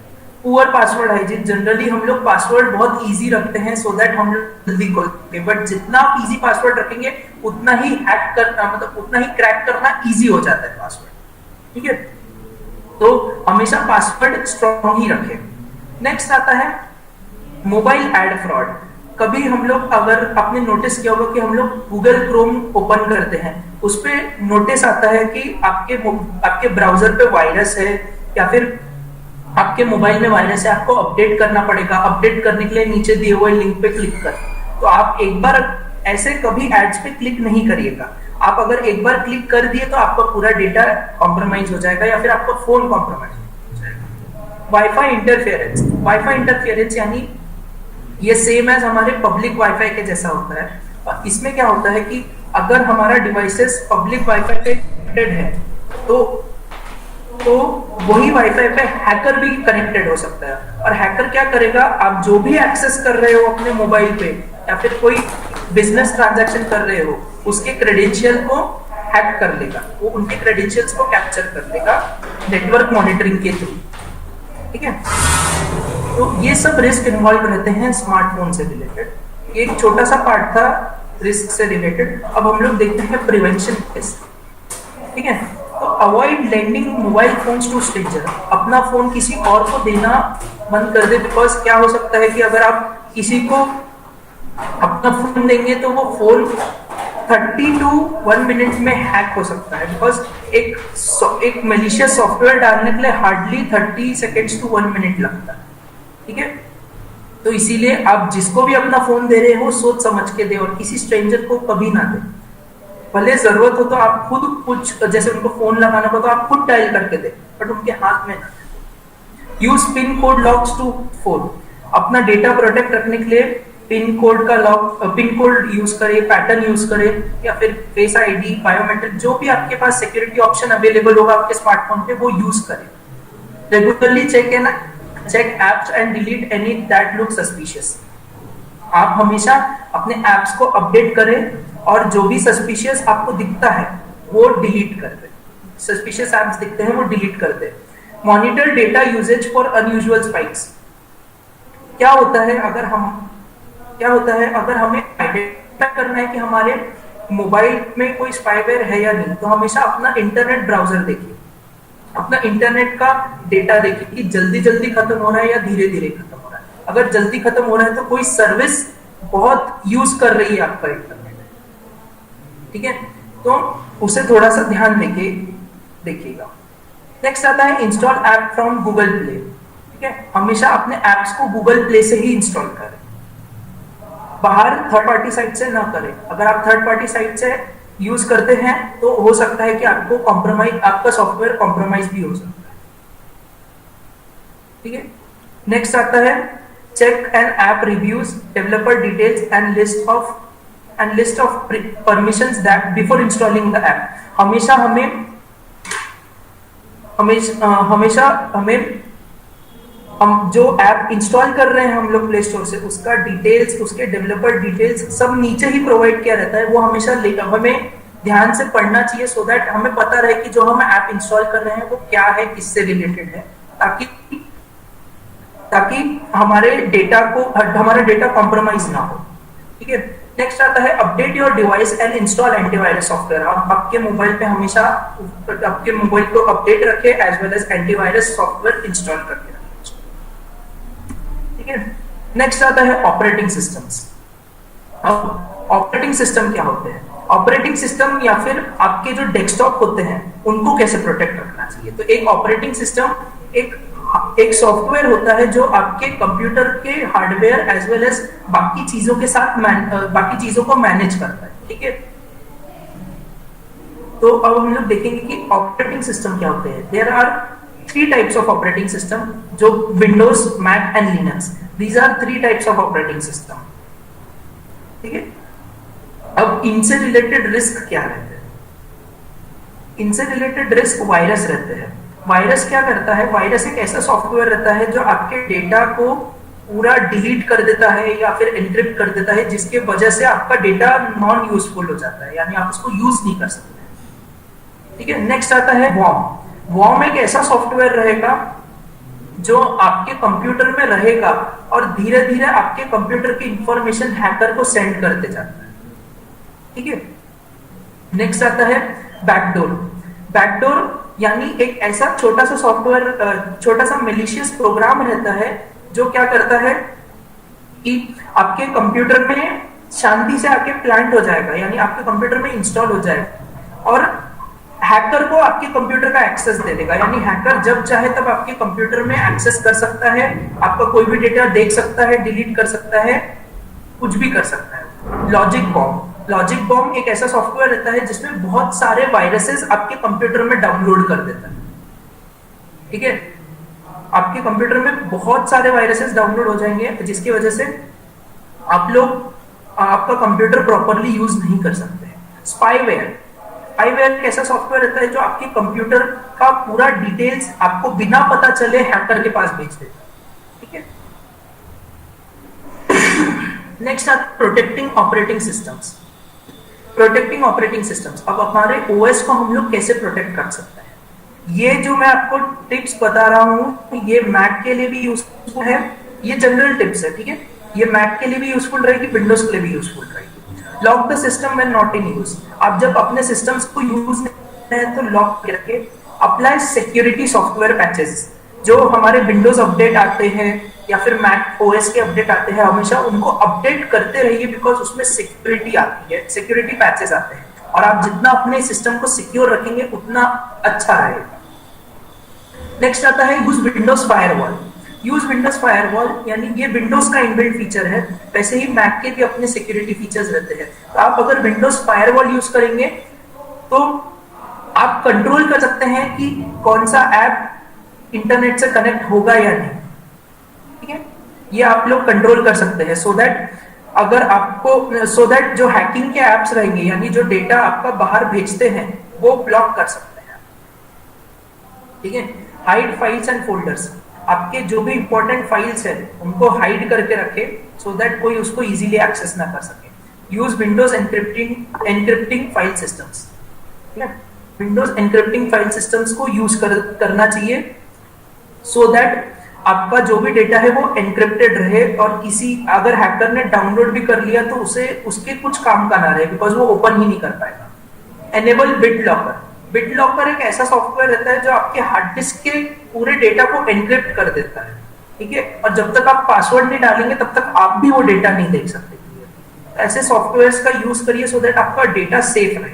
पुअर पासवर्ड हाइजीन, जनरली हम लोग पासवर्ड बहुत इजी रखते हैं सो दैट हम लोग जल्दी खोल सके, बट जितना आप इजी पासवर्ड रखेंगे उतना ही हैक करना, मतलब उतना ही क्रैक करना इजी हो जाता है पासवर्ड। ठीक है, तो हमेशा पासवर्ड स्ट्रॉन्ग ही रखें। नेक्स्ट आता है मोबाइल एड फ्रॉड। कभी हम लोग, अगर आपने नोटिस किया होगा कि हम लोग गूगल क्रोम ओपन करते हैं, उस पे नोटिस आता है कि आपके ब्राउजर पे वायरस है या फिर आपके मोबाइल में वायरस है, आपको अपडेट करना पड़ेगा। अपडेट करने के लिए नीचे दिए हुए लिंक पे क्लिक कर, तो आप एक बार ऐसे कभी एड्स पे क्लिक नहीं करिएगा। आप अगर एक बार क्लिक कर दिए तो आपका पूरा डेटा कॉम्प्रोमाइज हो जाएगा या फिर आपका फोन कॉम्प्रोमाइज हो जाएगा। वाईफाई इंटरफेरेंस यानी ये सेम एज हमारे पब्लिक वाईफाई के जैसा होता है। और इसमें क्या होता है कि अगर हमारा डिवाइसेस पब्लिक वाईफाई पे कनेक्टेड है तो वही वाईफाई पे हैकर भी कनेक्टेड हो सकता है। और हैकर क्या करेगा, आप जो भी एक्सेस कर रहे हो अपने मोबाइल पे या फिर कोई बिजनेस ट्रांजैक्शन कर रहे हो, उसके क्रेडेंशियल को हैक कर लेगा, वो उनके क्रेडेंशियल्स को कैप्चर कर लेगा नेटवर्क मॉनिटरिंग के थ्रू। ठीक है, तो ये सब रिस्क इन्वॉल्व रहते हैं स्मार्टफोन से रिलेटेड। एक छोटा सा पार्ट था रिस्क से रिलेटेड। अब हम लोग देखते हैं प्रिवेंशन कैसे। ठीक है, तो avoid lending mobile phones to stranger. अपना फोन किसी और को देना बंद कर दे, बिकॉज क्या हो सकता है कि अगर आप किसी को अपना फोन देंगे तो वो फोन 30 to 1 मिनट में हैक हो सकता है, बिकॉज एक मैलिशियस सॉफ्टवेयर डालने के लिए हार्डली 30 सेकेंड्स टू 1 मिनट लगता है। ठीक है, तो इसीलिए आप जिसको भी अपना फोन दे रहे हो सोच समझ के दे और किसी स्ट्रेंजर को कभी ना दे। भले जरूरत हो तो आप खुद कुछ, जैसे उनको फोन लगाना हो तो आप खुद डायल करके दे, बट उनके हाथ में ना। Use pin code locks to phone. अपना डेटा प्रोटेक्ट रखने के लिए पिन कोड यूज करे, पैटर्न यूज करे या फिर फेस आईडी, बायोमेट्रिक, जो भी आपके पास सिक्योरिटी ऑप्शन अवेलेबल होगा आपके स्मार्टफोन पे वो यूज करें। Regularly check apps and delete any that look suspicious. आप हमेशा अपने एप्स को अपडेट करें और जो भी सस्पिशियस आपको दिखता है वो डिलीट कर दे। सस्पिशियस एप्स दिखते हैं वो डिलीट कर दे। Monitor data usage for unusual spikes. क्या होता है अगर हमें आइडेंटिफाई करना है कि हमारे मोबाइल में कोई स्पाईवेयर है या नहीं, तो हमेशा अपना इंटरनेट ब्राउजर देखिए, अपना इंटरनेट का डेटा देखिए कि जल्दी जल्दी खत्म हो रहा है या धीरे धीरे खत्म हो रहा है। अगर जल्दी खत्म हो रहा है तो कोई सर्विस बहुत यूज कर रही है आपका इंटरनेट। ठीक है, तो उसे थोड़ा सा ध्यान देके देखिएगा। नेक्स्ट आता है install app from Google play. ठीक है, हमेशा अपने एप्स को गूगल प्ले से ही इंस्टॉल करें, बाहर थर्ड पार्टी साइट से ना करें। अगर आप थर्ड पार्टी साइट से यूज करते हैं तो हो सकता है कि आपका सॉफ्टवेयर कॉम्प्रोमाइज भी हो सकता है। ठीक है, नेक्स्ट आता है check an app reviews, developer details and list of permissions that before installing the app. हमेशा हमें हम जो ऐप इंस्टॉल कर रहे हैं हम लोग प्ले स्टोर से, उसका डिटेल्स, उसके डेवलपर डिटेल्स सब नीचे ही प्रोवाइड किया रहता है। वो हमेशा हमें ध्यान से पढ़ना चाहिए, सो दैट हमें पता रहे कि जो हम ऐप इंस्टॉल कर रहे हैं वो क्या है, किससे रिलेटेड है, ताकि ताकि हमारा डेटा कॉम्प्रोमाइज ना हो। ठीक है, नेक्स्ट आता है update your device and install antivirus software. आप आपके मोबाइल पे हमेशा आपके मोबाइल को अपडेट रखें as well as antivirus software install करके रखें। ठीक है, नेक्स्ट आता है ऑपरेटिंग सिस्टम्स। अब ऑपरेटिंग सिस्टम क्या होते हैं? ऑपरेटिंग सिस्टम या फिर आपके जो डेस्कटॉप होते हैं उनको कैसे प्रोटेक्ट रखना चाहिए? तो एक ऑपरेटिंग सिस्टम एक सॉफ्टवेयर होता है जो आपके कंप्यूटर के हार्डवेयर एज वेल एज बाकी चीजों के साथ बाकी चीजों को मैनेज करता है। ठीक है, तो अब हम लोग देखेंगे कि ऑपरेटिंग सिस्टम क्या होते हैं। There are 3 types of operating system, जो Windows, Mac and Linux, these are 3 types of operating system. ठीक है, अब इनसे रिलेटेड रिस्क क्या रहते हैं? इनसे रिलेटेड रिस्क वायरस रहते हैं। वायरस क्या करता है? वायरस एक ऐसा सॉफ्टवेयर रहता है जो आपके डेटा को पूरा डिलीट कर देता है या फिर एन्क्रिप्ट कर देता है, जिसके वजह से आपका डेटा नॉन यूजफुल हो जाता है, यानी आप उसको यूज नहीं कर सकते। ठीक है, नेक्स्ट आता है वॉर्म। वॉर्म एक ऐसा सॉफ्टवेयर रहेगा जो आपके कंप्यूटर में रहेगा और धीरे धीरे आपके कंप्यूटर की इंफॉर्मेशन हैकर को सेंड करते जाता है। ठीक है, नेक्स्ट आता है बैकडोर। बैकडोर यानी एक ऐसा छोटा सा सॉफ्टवेयर, छोटा सा मैलिशियस प्रोग्राम रहता है जो क्या करता है कि आपके कंप्यूटर में शांति से आके प्लांट हो जाएगा, यानी आपके कंप्यूटर में इंस्टॉल हो जाएगा और हैकर को आपके कंप्यूटर का एक्सेस दे देगा। यानी हैकर जब चाहे तब आपके कंप्यूटर में एक्सेस कर सकता है, आपका कोई भी डेटा देख सकता है, डिलीट कर सकता है, कुछ भी कर सकता है। Logic bomb. लॉजिक बॉम्ब एक ऐसा सॉफ्टवेयर रहता है जिसमें बहुत सारे वायरसेस आपके कंप्यूटर में डाउनलोड कर देता है। ठीक है, आपके कंप्यूटर में बहुत सारे वायरसेस डाउनलोड हो जाएंगे जिसकी वजह से आपका कंप्यूटर प्रॉपरली यूज नहीं कर सकते। स्पाईवेयर। स्पाईवेयर एक ऐसा सॉफ्टवेयर रहता है जो आपके कंप्यूटर का पूरा डिटेल्स आपको बिना पता चले हैकर के पास भेज देता है। ठीक है, नेक्स्ट आता है protecting operating systems. Protecting operating systems, अब हमारे ओएस को हम लोग कैसे प्रोटेक्ट कर सकते हैं? ये जो मैं आपको टिप्स बता रहा हूँ ये मैक के लिए भी यूजफुल है, ये जनरल टिप्स है। ठीक है, ये मैक के लिए भी यूजफुल रहेगी, विंडोज के लिए भी यूजफुल रहेगी। Lock the system when not in use. आप जब अपने सिस्टम्स को यूज नहीं है तो लॉक करके अप्लाई सिक्योरिटी सॉफ्टवेयर पैचेस। जो हमारे विंडोज अपडेट आते हैं या फिर मैक ओएस के अपडेट आते हैं, हमेशा उनको अपडेट करते रहिए, बिकॉज उसमें सिक्योरिटी आती है, सिक्योरिटी पैचेस आते हैं, और आप जितना अपने सिस्टम को सिक्योर रखेंगे उतना अच्छा रहेगा। नेक्स्ट आता है use Windows firewall. Use Windows firewall यानी ये विंडोज का इनबिल्ट फीचर है, वैसे ही मैक के भी अपने सिक्योरिटी फीचर्स रहते हैं। तो आप अगर विंडोज फायरवॉल यूज करेंगे तो आप कंट्रोल कर सकते हैं कि कौन सा ऐप इंटरनेट से कनेक्ट होगा या नहीं। ठीक है, ये आप लोग कंट्रोल कर सकते हैं, सो दैट जो हैकिंग के एप्स रहेंगे, यानी जो डेटा आपका बाहर भेजते हैं, वो ब्लॉक कर सकते हैं। ठीक है, हाइड फाइल्स एंड फोल्डर्स। आपके जो भी इंपॉर्टेंट फाइल्स है उनको हाइड करके रखे, सो दैट कोई उसको इजीली एक्सेस ना कर सके। Use Windows एनक्रिप्टिंग file systems. Windows एनक्रिप्टिंग file systems को यूज करना चाहिए, सो दैट आपका जो भी डेटा है वो एनक्रिप्टेड रहे, और अगर हैकर ने डाउनलोड भी कर लिया तो उसके कुछ काम का ना रहे, बिकॉज वो ओपन ही नहीं कर पाएगा। Enable bit locker. Bit locker एक ऐसा सॉफ्टवेयर रहता है जो आपके हार्ड डिस्क के पूरे डेटा को एनक्रिप्ट कर देता है। ठीक है, और जब तक आप पासवर्ड नहीं डालेंगे तब तक आप भी वो डेटा नहीं देख सकते। ऐसे सॉफ्टवेयर्स का यूज करिए सो दैट आपका डेटा सेफ रहे।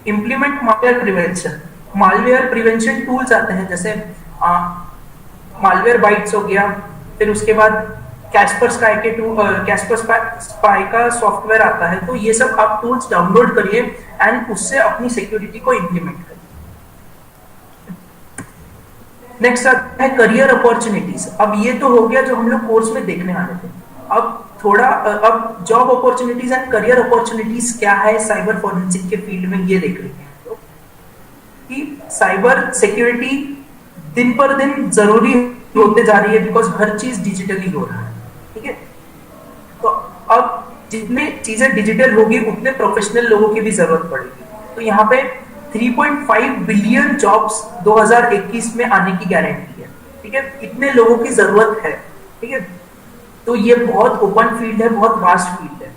Implement malware prevention. Malware prevention tools आते हैं, जैसे मालवेयर बाइट्स हो गया, फिर उसके बाद कैस्पर स्पाई का सॉफ्टवेयर आता है। तो ये सब आप टूल्स डाउनलोड करिए एंड उससे अपनी सिक्योरिटी को इंप्लीमेंट करिए। नेक्स्ट आता है करियर अपॉर्चुनिटीज। अब ये तो हो गया जो हम लोग कोर्स में देखने वाले थे। अब job opportunities and career opportunities क्या है साइबर फॉरेंसिक के फील्ड में, ये देख लेते हैं। तो कि साइबर सिक्योरिटी दिन पर दिन जरूरी होते जा रही है बिकॉज हर चीज डिजिटली हो रहा है, ठीक है। तो अब जितनी चीजें डिजिटल होगी उतने प्रोफेशनल लोगों की भी जरूरत पड़ेगी। तो यहाँ पे 3.5 बिलियन जॉब्स 2021 में आने की गारंटी है, ठीक है। इतने लोगों की जरूरत है, ठीक है। तो ये बहुत ओपन फील्ड है, बहुत वास्ट फील्ड है,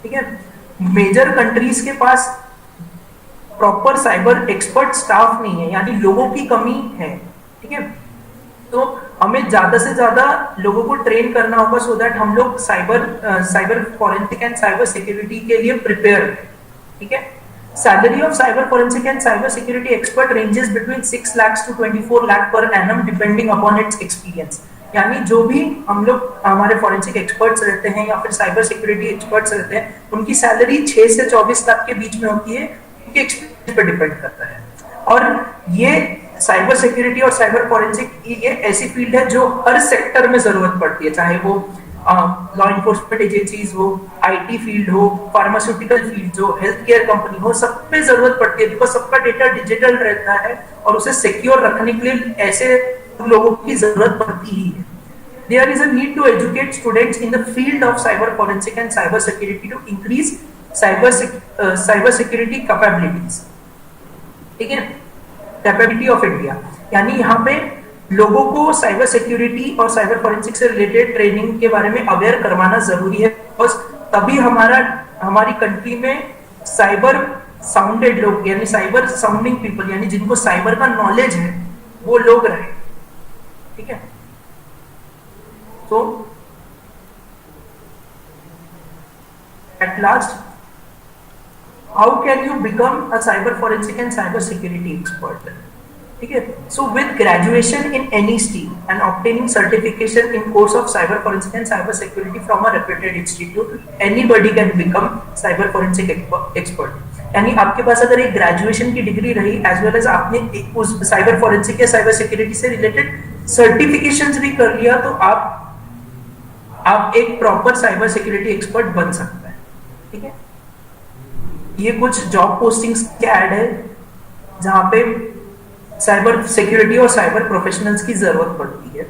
ठीक है। मेजर कंट्रीज के पास प्रॉपर साइबर एक्सपर्ट स्टाफ नहीं है, यानी लोगों की कमी है, ठीक है। तो हमें ज्यादा से ज्यादा लोगों को ट्रेन करना होगा सो दैट हम लोग cyber forensic and cyber security के लिए प्रिपेयर हैं, ठीक है। Salary of cyber forensic and cyber security expert ranges between 6 lakh to 24 lakh per annum depending upon its experience. यानी जो भी हम लोग हमारे फॉरेंसिक एक्सपर्ट्स रहते हैं या फिर साइबर सिक्योरिटी एक्सपर्ट्स रहते हैं, उनकी सैलरी 6 से 24 लाख के बीच में होती है, उनके एक्सपीरियंस पर डिपेंड करता है। और ये साइबर सिक्योरिटी और साइबर फॉरेंसिक ये ऐसी फील्ड है जो हर सेक्टर में जरूरत पड़ती है, चाहे वो लॉ इन्फोर्समेंट एजेंसीज हो, आईटी फील्ड हो, फार्मास्यूटिकल फील्ड हो, हेल्थ केयर कंपनी हो, सब पे जरूरत पड़ती है बिकॉज सबका डेटा डिजिटल रहता है और उसे सिक्योर रखने के लिए ऐसे लोगों की जरूरत पड़ती ही है। There is a need to educate students in the field of cyber forensic and cyber security to increase cyber security capabilities, ठीक है, कैपेबिलिटी ऑफ इंडिया। यानी यहाँ पे लोगों को साइबर सिक्योरिटी और साइबर फॉरेंसिक से रिलेटेड ट्रेनिंग के बारे में अवेयर करवाना जरूरी है, और तभी हमारी कंट्री में साइबर साउंडेड लोग यानी साइबर साउंडिंग पीपल यानी जिनको साइबर का नॉलेज है वो लोग रहे, ठीक है। तो at last, how can you become a cyber forensic and cyber security expert, ठीक है। so with graduation in any stream and obtaining certification in course of cyber forensic and cyber security from a reputed institute, anybody can become cyber forensic expert। यानी आपके पास अगर एक graduation की degree रही as well as आपने उस cyber forensic या cyber security से रिलेटेड सर्टिफिकेशंस भी कर लिया, तो आप एक प्रॉपर साइबर सिक्योरिटी एक्सपर्ट बन सकते हैं, ठीक है। ये कुछ जॉब पोस्टिंग्स के ऐड है जहां पे साइबर सिक्योरिटी और साइबर प्रोफेशनल्स की जरूरत पड़ती है,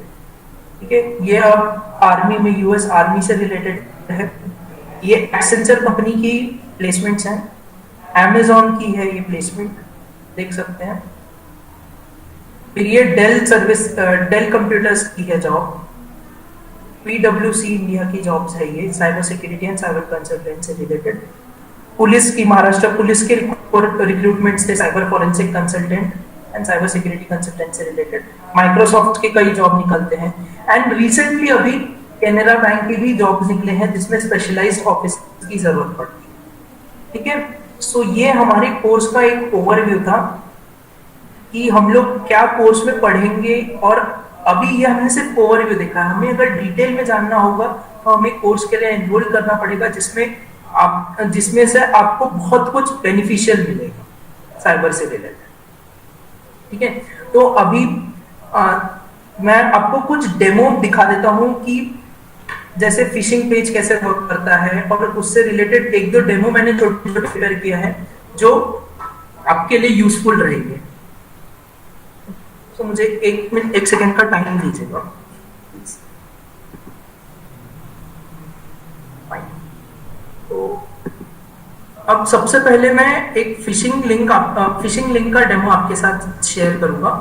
ठीक है। ये अब आर्मी में यूएस आर्मी से रिलेटेड है। ये एक्सेंचर कंपनी की प्लेसमेंट्स हैं, अमेजॉन की है ये प्लेसमेंट, देख सकते हैं। फिर ये डेल कंप्यूटर्स की है जॉब, PwC इंडिया की जॉब्स है ये cyber security and cyber consultant से रिलेटेड। पुलिस की, महाराष्ट्र पुलिस के रिक्रूटमेंट से cyber forensic consultant and cyber security consultant से रिलेटेड। माइक्रोसॉफ्ट के कई जॉब निकलते हैं, एंड रिसेंटली अभी कैनरा बैंक के भी जॉब निकले हैं जिसमें स्पेशलाइज्ड ऑफिस की जरूरत पड़ती है, ठीक है। सो ये हमारे कोर्स का एक ओवरव्यू था कि हम लोग क्या कोर्स में पढ़ेंगे, और अभी ये हमने सिर्फ ओवरव्यू देखा है। हमें अगर डिटेल में जानना होगा तो हमें कोर्स के लिए एनरोल करना पड़ेगा जिसमें से आपको बहुत कुछ बेनिफिशियल मिलेगा साइबर से रिलेटेड, ठीक है। तो अभी मैं आपको कुछ डेमो दिखा देता हूं कि जैसे फिशिंग पेज कैसे वर्क करता है, और उससे रिलेटेड एक दो डेमो मैंने छोटे छोटे प्रिपेयर किया है जो आपके लिए यूजफुल रहेंगे। तो मुझे 1 सेकेंड का टाइम दीजिएगा। तो अब सबसे पहले मैं एक फिशिंग लिंक का डेमो आपके साथ शेयर करूंगा।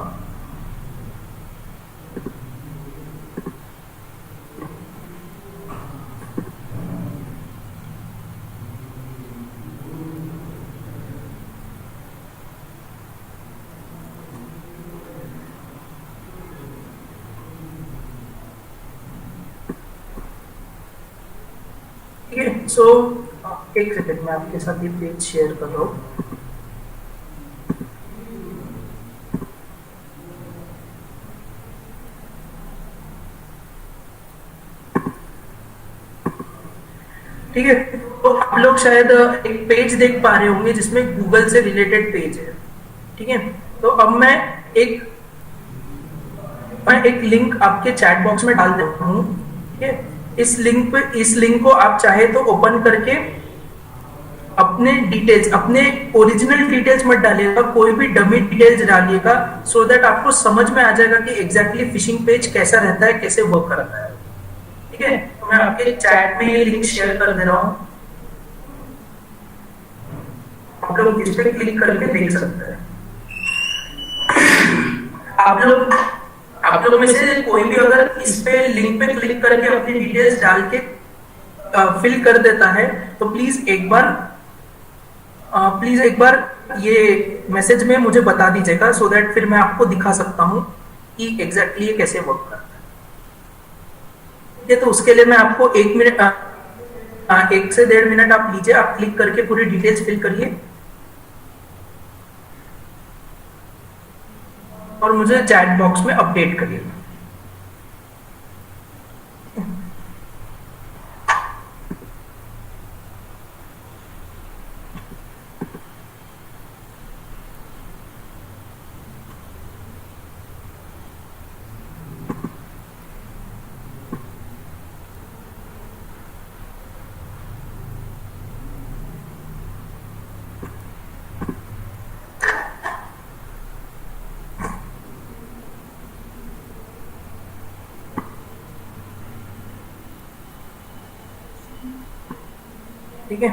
ठीक है, सो 1 सेकेंड में आपके साथ ये पेज शेयर कर रहा हूँ। ठीक है, तो आप लोग शायद एक पेज देख पा रहे होंगे जिसमें गूगल से रिलेटेड पेज है, ठीक है। तो अब मैं एक लिंक आपके चैट बॉक्स में डाल देता हूँ, ठीक है। इस लिंक को आप चाहे तो ओपन करके अपने डिटेल्स, अपने ओरिजिनल डिटेल्स मत डालिएगा, कोई भी डमी डिटेल्स डालिएगा, सो दैट आपको समझ में आ जाएगा कि एग्जैक्टली फिशिंग पेज कैसा रहता है, कैसे वर्क करता है। ठीक है, तो मैं आपके चैट में ये लिंक शेयर कर दे रहा हूँ, आप लोग इस पे क्लिक करके देख सकते हैं। आप लोग में से कोई भी अगर इस पे लिंक पे क्लिक करके अपनी डिटेल्स डाल के फिल कर देता है तो प्लीज एक बार ये मैसेज में मुझे बता दीजिएगा, सो दैट फिर मैं आपको दिखा सकता हूँ कि एग्जैक्टली ये कैसे वर्क करता है। ठीक है, तो उसके लिए मैं आपको 1 से 1.5 मिनट आप लीजिए, आप क्लिक करके पूरी डिटेल्स फिल करिए और मुझे चैट बॉक्स में अपडेट करिए। ठीक है,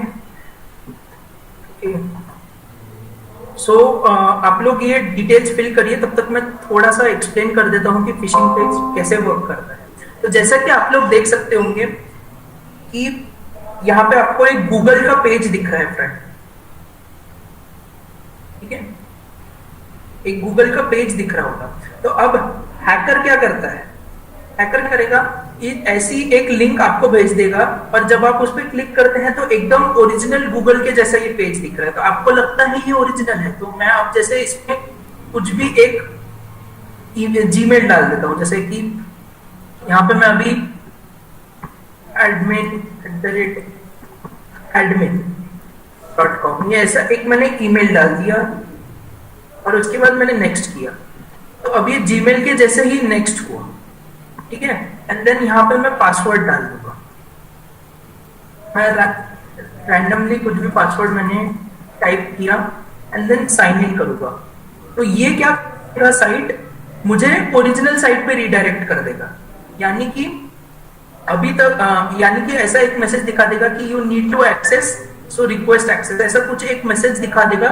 सो आप लोग ये डिटेल्स फिल करिए, तब तक मैं थोड़ा सा एक्सप्लेन कर देता हूँ कि फिशिंग पेज कैसे वर्क करता है। तो जैसा कि आप लोग देख सकते होंगे कि यहाँ पे आपको एक गूगल का पेज दिख रहा है फ्रेंड। ठीक है, एक गूगल का पेज दिख रहा होगा। तो अब हैकर क्या करता है, हैकर करेगा ऐसी एक लिंक आपको भेज देगा, और जब आप उस पर क्लिक करते हैं तो एकदम ओरिजिनल गूगल के जैसा ये पेज दिख रहा है, तो आपको लगता है ये ओरिजिनल है। तो मैं आप जैसे इसमें कुछ भी एक जीमेल डाल देता हूं, जैसे कि यहाँ पे मैं अभी admin@admin.com ये ऐसा एक मैंने ईमेल डाल दिया और उसके बाद मैंने नेक्स्ट किया, तो अब ये जीमेल के जैसे ही नेक्स्ट हुआ। ठीक है, एंड देन यहाँ पे मैं पासवर्ड डाल दूंगा, मैं रैंडमली कुछ भी पासवर्ड मैंने टाइप किया एंड देन साइन इन करूंगा। तो ये क्या करेगा, साइट मुझे ओरिजिनल साइट पे रीडायरेक्ट कर देगा, यानी कि अभी तक यानी कि ऐसा एक मैसेज दिखा देगा कि you need to access, so request access, ऐसा कुछ एक मैसेज दिखा देगा।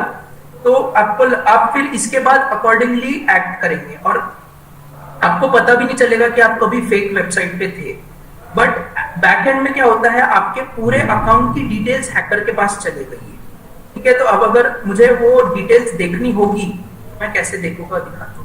तो आप फिर इसके बाद अकॉर्डिंगली एक्ट करेंगे और आपको पता भी नहीं चलेगा कि आप कभी फेक वेबसाइट पे थे। बट बैकएंड में क्या होता है, आपके पूरे अकाउंट की डिटेल्स हैकर के पास चले गई है। ठीक है, तो अब अगर मुझे वो डिटेल्स देखनी होगी, मैं कैसे देखूंगा, दिखाता हूँ।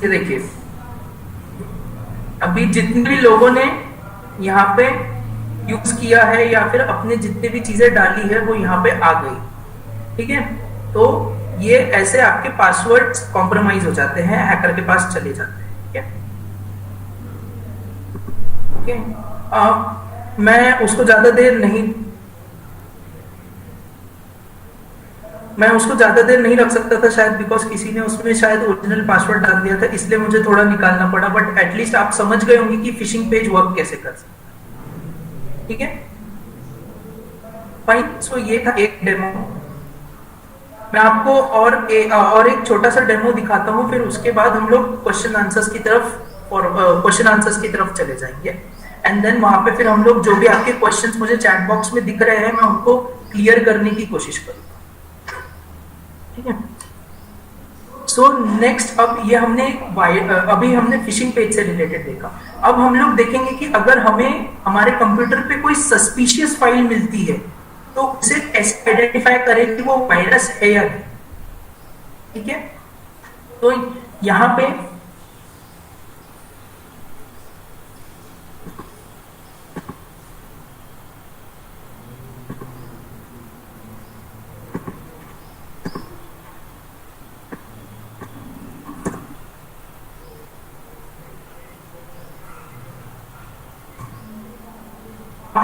ये देखिए, अभी जितने भी लोगों ने यहाँ पे यूज किया है या फिर अपने जितने भी चीजें डाली है वो यहाँ पे आ गई। ठीक है, तो ये ऐसे आपके पासवर्ड्स कॉम्प्रोमाइज हो जाते हैं, हैकर के पास चले जाते हैं। ठीक है, मैं उसको ज्यादा देर नहीं रख सकता था शायद, बिकॉज किसी ने उसमें शायद ओरिजिनल पासवर्ड डाल दिया था, इसलिए मुझे थोड़ा निकालना पड़ा। बट एटलीस्ट आप समझ गए होंगे कि फिशिंग पेज वर्क कैसे कर सकते हैं। ठीक है, फाइन। सो ये था एक डेमो। मैं आपको और एक छोटा सा डेमो दिखाता हूँ, फिर उसके बाद हम लोग क्वेश्चन आंसर्स की तरफ चले जाएंगे। एंड देन वहां पे फिर हम लोग जो भी आपके क्वेश्चंस मुझे चैट बॉक्स में दिख रहे हैं, मैं उनको क्लियर करने की कोशिश करूंगा। ठीक है, सो नेक्स्ट, अब ये अभी हमने फिशिंग पेज से रिलेटेड देखा। अब हम लोग देखेंगे कि अगर हमें हमारे कंप्यूटर पे कोई सस्पिशियस फाइल मिलती है तो उसे कैसे आइडेंटिफाई करें कि वो वायरस है या नहीं। ठीक है, तो यहाँ पे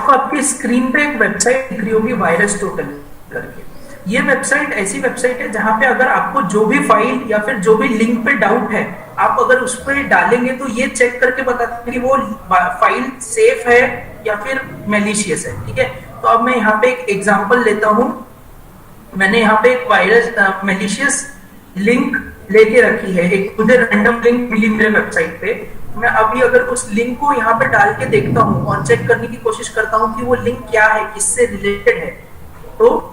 आपको आपकी स्क्रीन पे एक वेबसाइट दिख रही होगी वायरस टोटल करके। ये वेबसाइट ऐसी वेबसाइट है जहां पे अगर आपको जो भी फाइल या फिर जो भी लिंक पे डाउट है, आप अगर उस पर डालेंगे तो ये चेक करके बताते हैं कि वो फाइल सेफ है या फिर मैलिशियस है। ठीक है, तो अब मैं यहाँ पे एक एग्जांपल लेता हूँ। मैंने यहाँ पे एक वायरस मैलिशियस लिंक लेके रखी है, एक मुझे रैंडम लिंक मिली मेरे वेबसाइट पे। मैं अभी अगर उस लिंक को यहाँ पे डाल के देखता हूँ और चेक करने की कोशिश करता हूँ कि वो लिंक क्या है, किससे रिलेटेड है, तो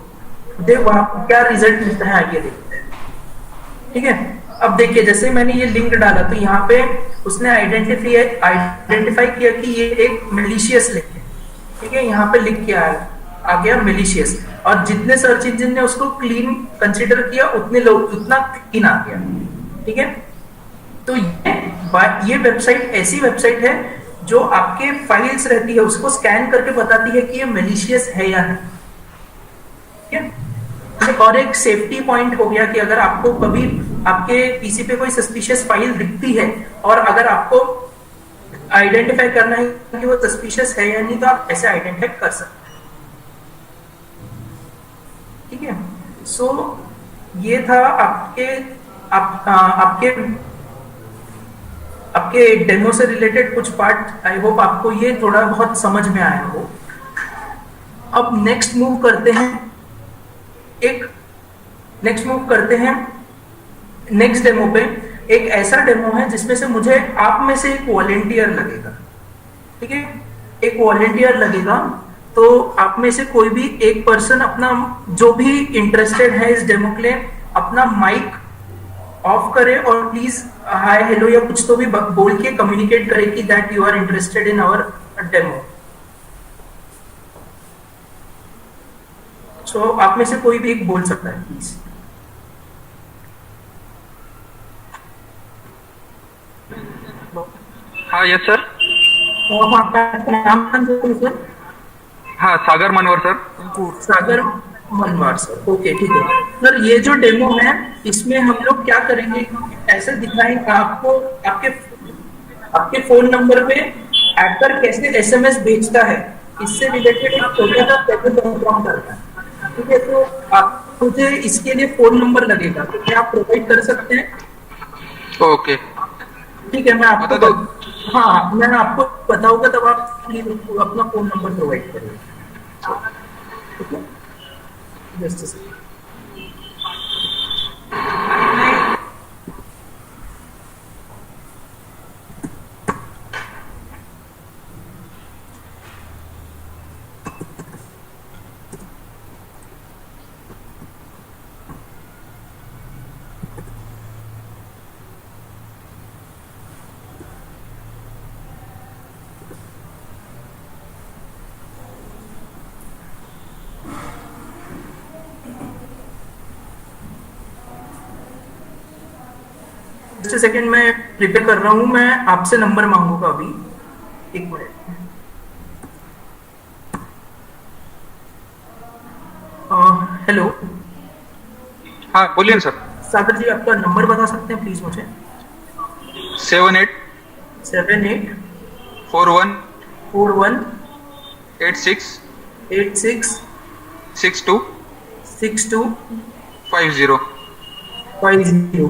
वहां क्या रिजल्ट मिलता है आइए देखते हैं। ठीक है, अब देखिए जैसे मैंने ये लिंक डाला तो यहाँ पे उसने आइडेंटिफाई किया कि ये एक मैलिशियस लिंक है। ठीक है, यहाँ पे लिख के आ गया मैलिशियस, और जितने सर्च इंजन ने उसको क्लीन कंसीडर किया उतने लोग उतना क्लीन आ गया। ठीक है, तो ये वेबसाइट ऐसी वेबसाइट है जो आपके फाइल्स रहती है उसको स्कैन करके बताती है कि ये मैलिशियस है या नहीं। ठीक है, और एक सेफ्टी पॉइंट हो गया कि अगर आपको कभी आपके पीसी पे कोई सस्पिशियस फाइल दिखती है और अगर आपको आइडेंटिफाई करना है कि वो सस्पिशियस है या नहीं, तो आप ऐसे आइडेंटिफाई कर सकते हैं। ठीक है, सो ये था आपके डेमो से रिलेटेड कुछ पार्ट। आई होप आपको ये थोड़ा बहुत समझ में आया हो। अब नेक्स्ट मूव करते हैं नेक्स्ट डेमो पे। एक ऐसा डेमो है जिसमें से मुझे आप में से एक वॉलेंटियर लगेगा। ठीक है, एक वॉलेंटियर लगेगा, तो आप में से कोई भी एक पर्सन अपना, जो भी इंटरेस्टेड है इस डेमो के लिए, अपना माइक ऑफ करे और प्लीज हाय हेलो या कुछ तो भी बोल के कम्युनिकेट करे कि that you are interested in our demo. So आप में से कोई भी एक बोल सकता है प्लीज। हाँ यस सर। नाम सर? हाँ सागर मनवर सर। सागर मनवार सर, ओके ठीक है सर। ये जो डेमो है इसमें हम लोग क्या करेंगे, ऐसे दिखाएंगे आपको आपके फोन नंबर पे हैकर कैसे एसएमएस भेजता है, इससे रिलेटेड एक छोटा सा पैकेज परफॉर्म करता है। ठीक है, तो आप मुझे इसके लिए फोन नंबर लगेगा, तो क्या आप प्रोवाइड कर सकते हैं? ओके ठीक है, मैं आपको हाँ मैं आपको बताऊंगा, तब आप अपना फोन नंबर प्रोवाइड करेंगे। ठीक है, just a second. Just second मैं प्रिपेयर कर रहा हूं, मैं आपसे नंबर मांगूंगा अभी, एक मिनट। हेलो, हाँ बोलिए सर। सागर जी आपका नंबर बता सकते हैं प्लीज मुझे? 78 78 41 41 86 86 62 62 50 50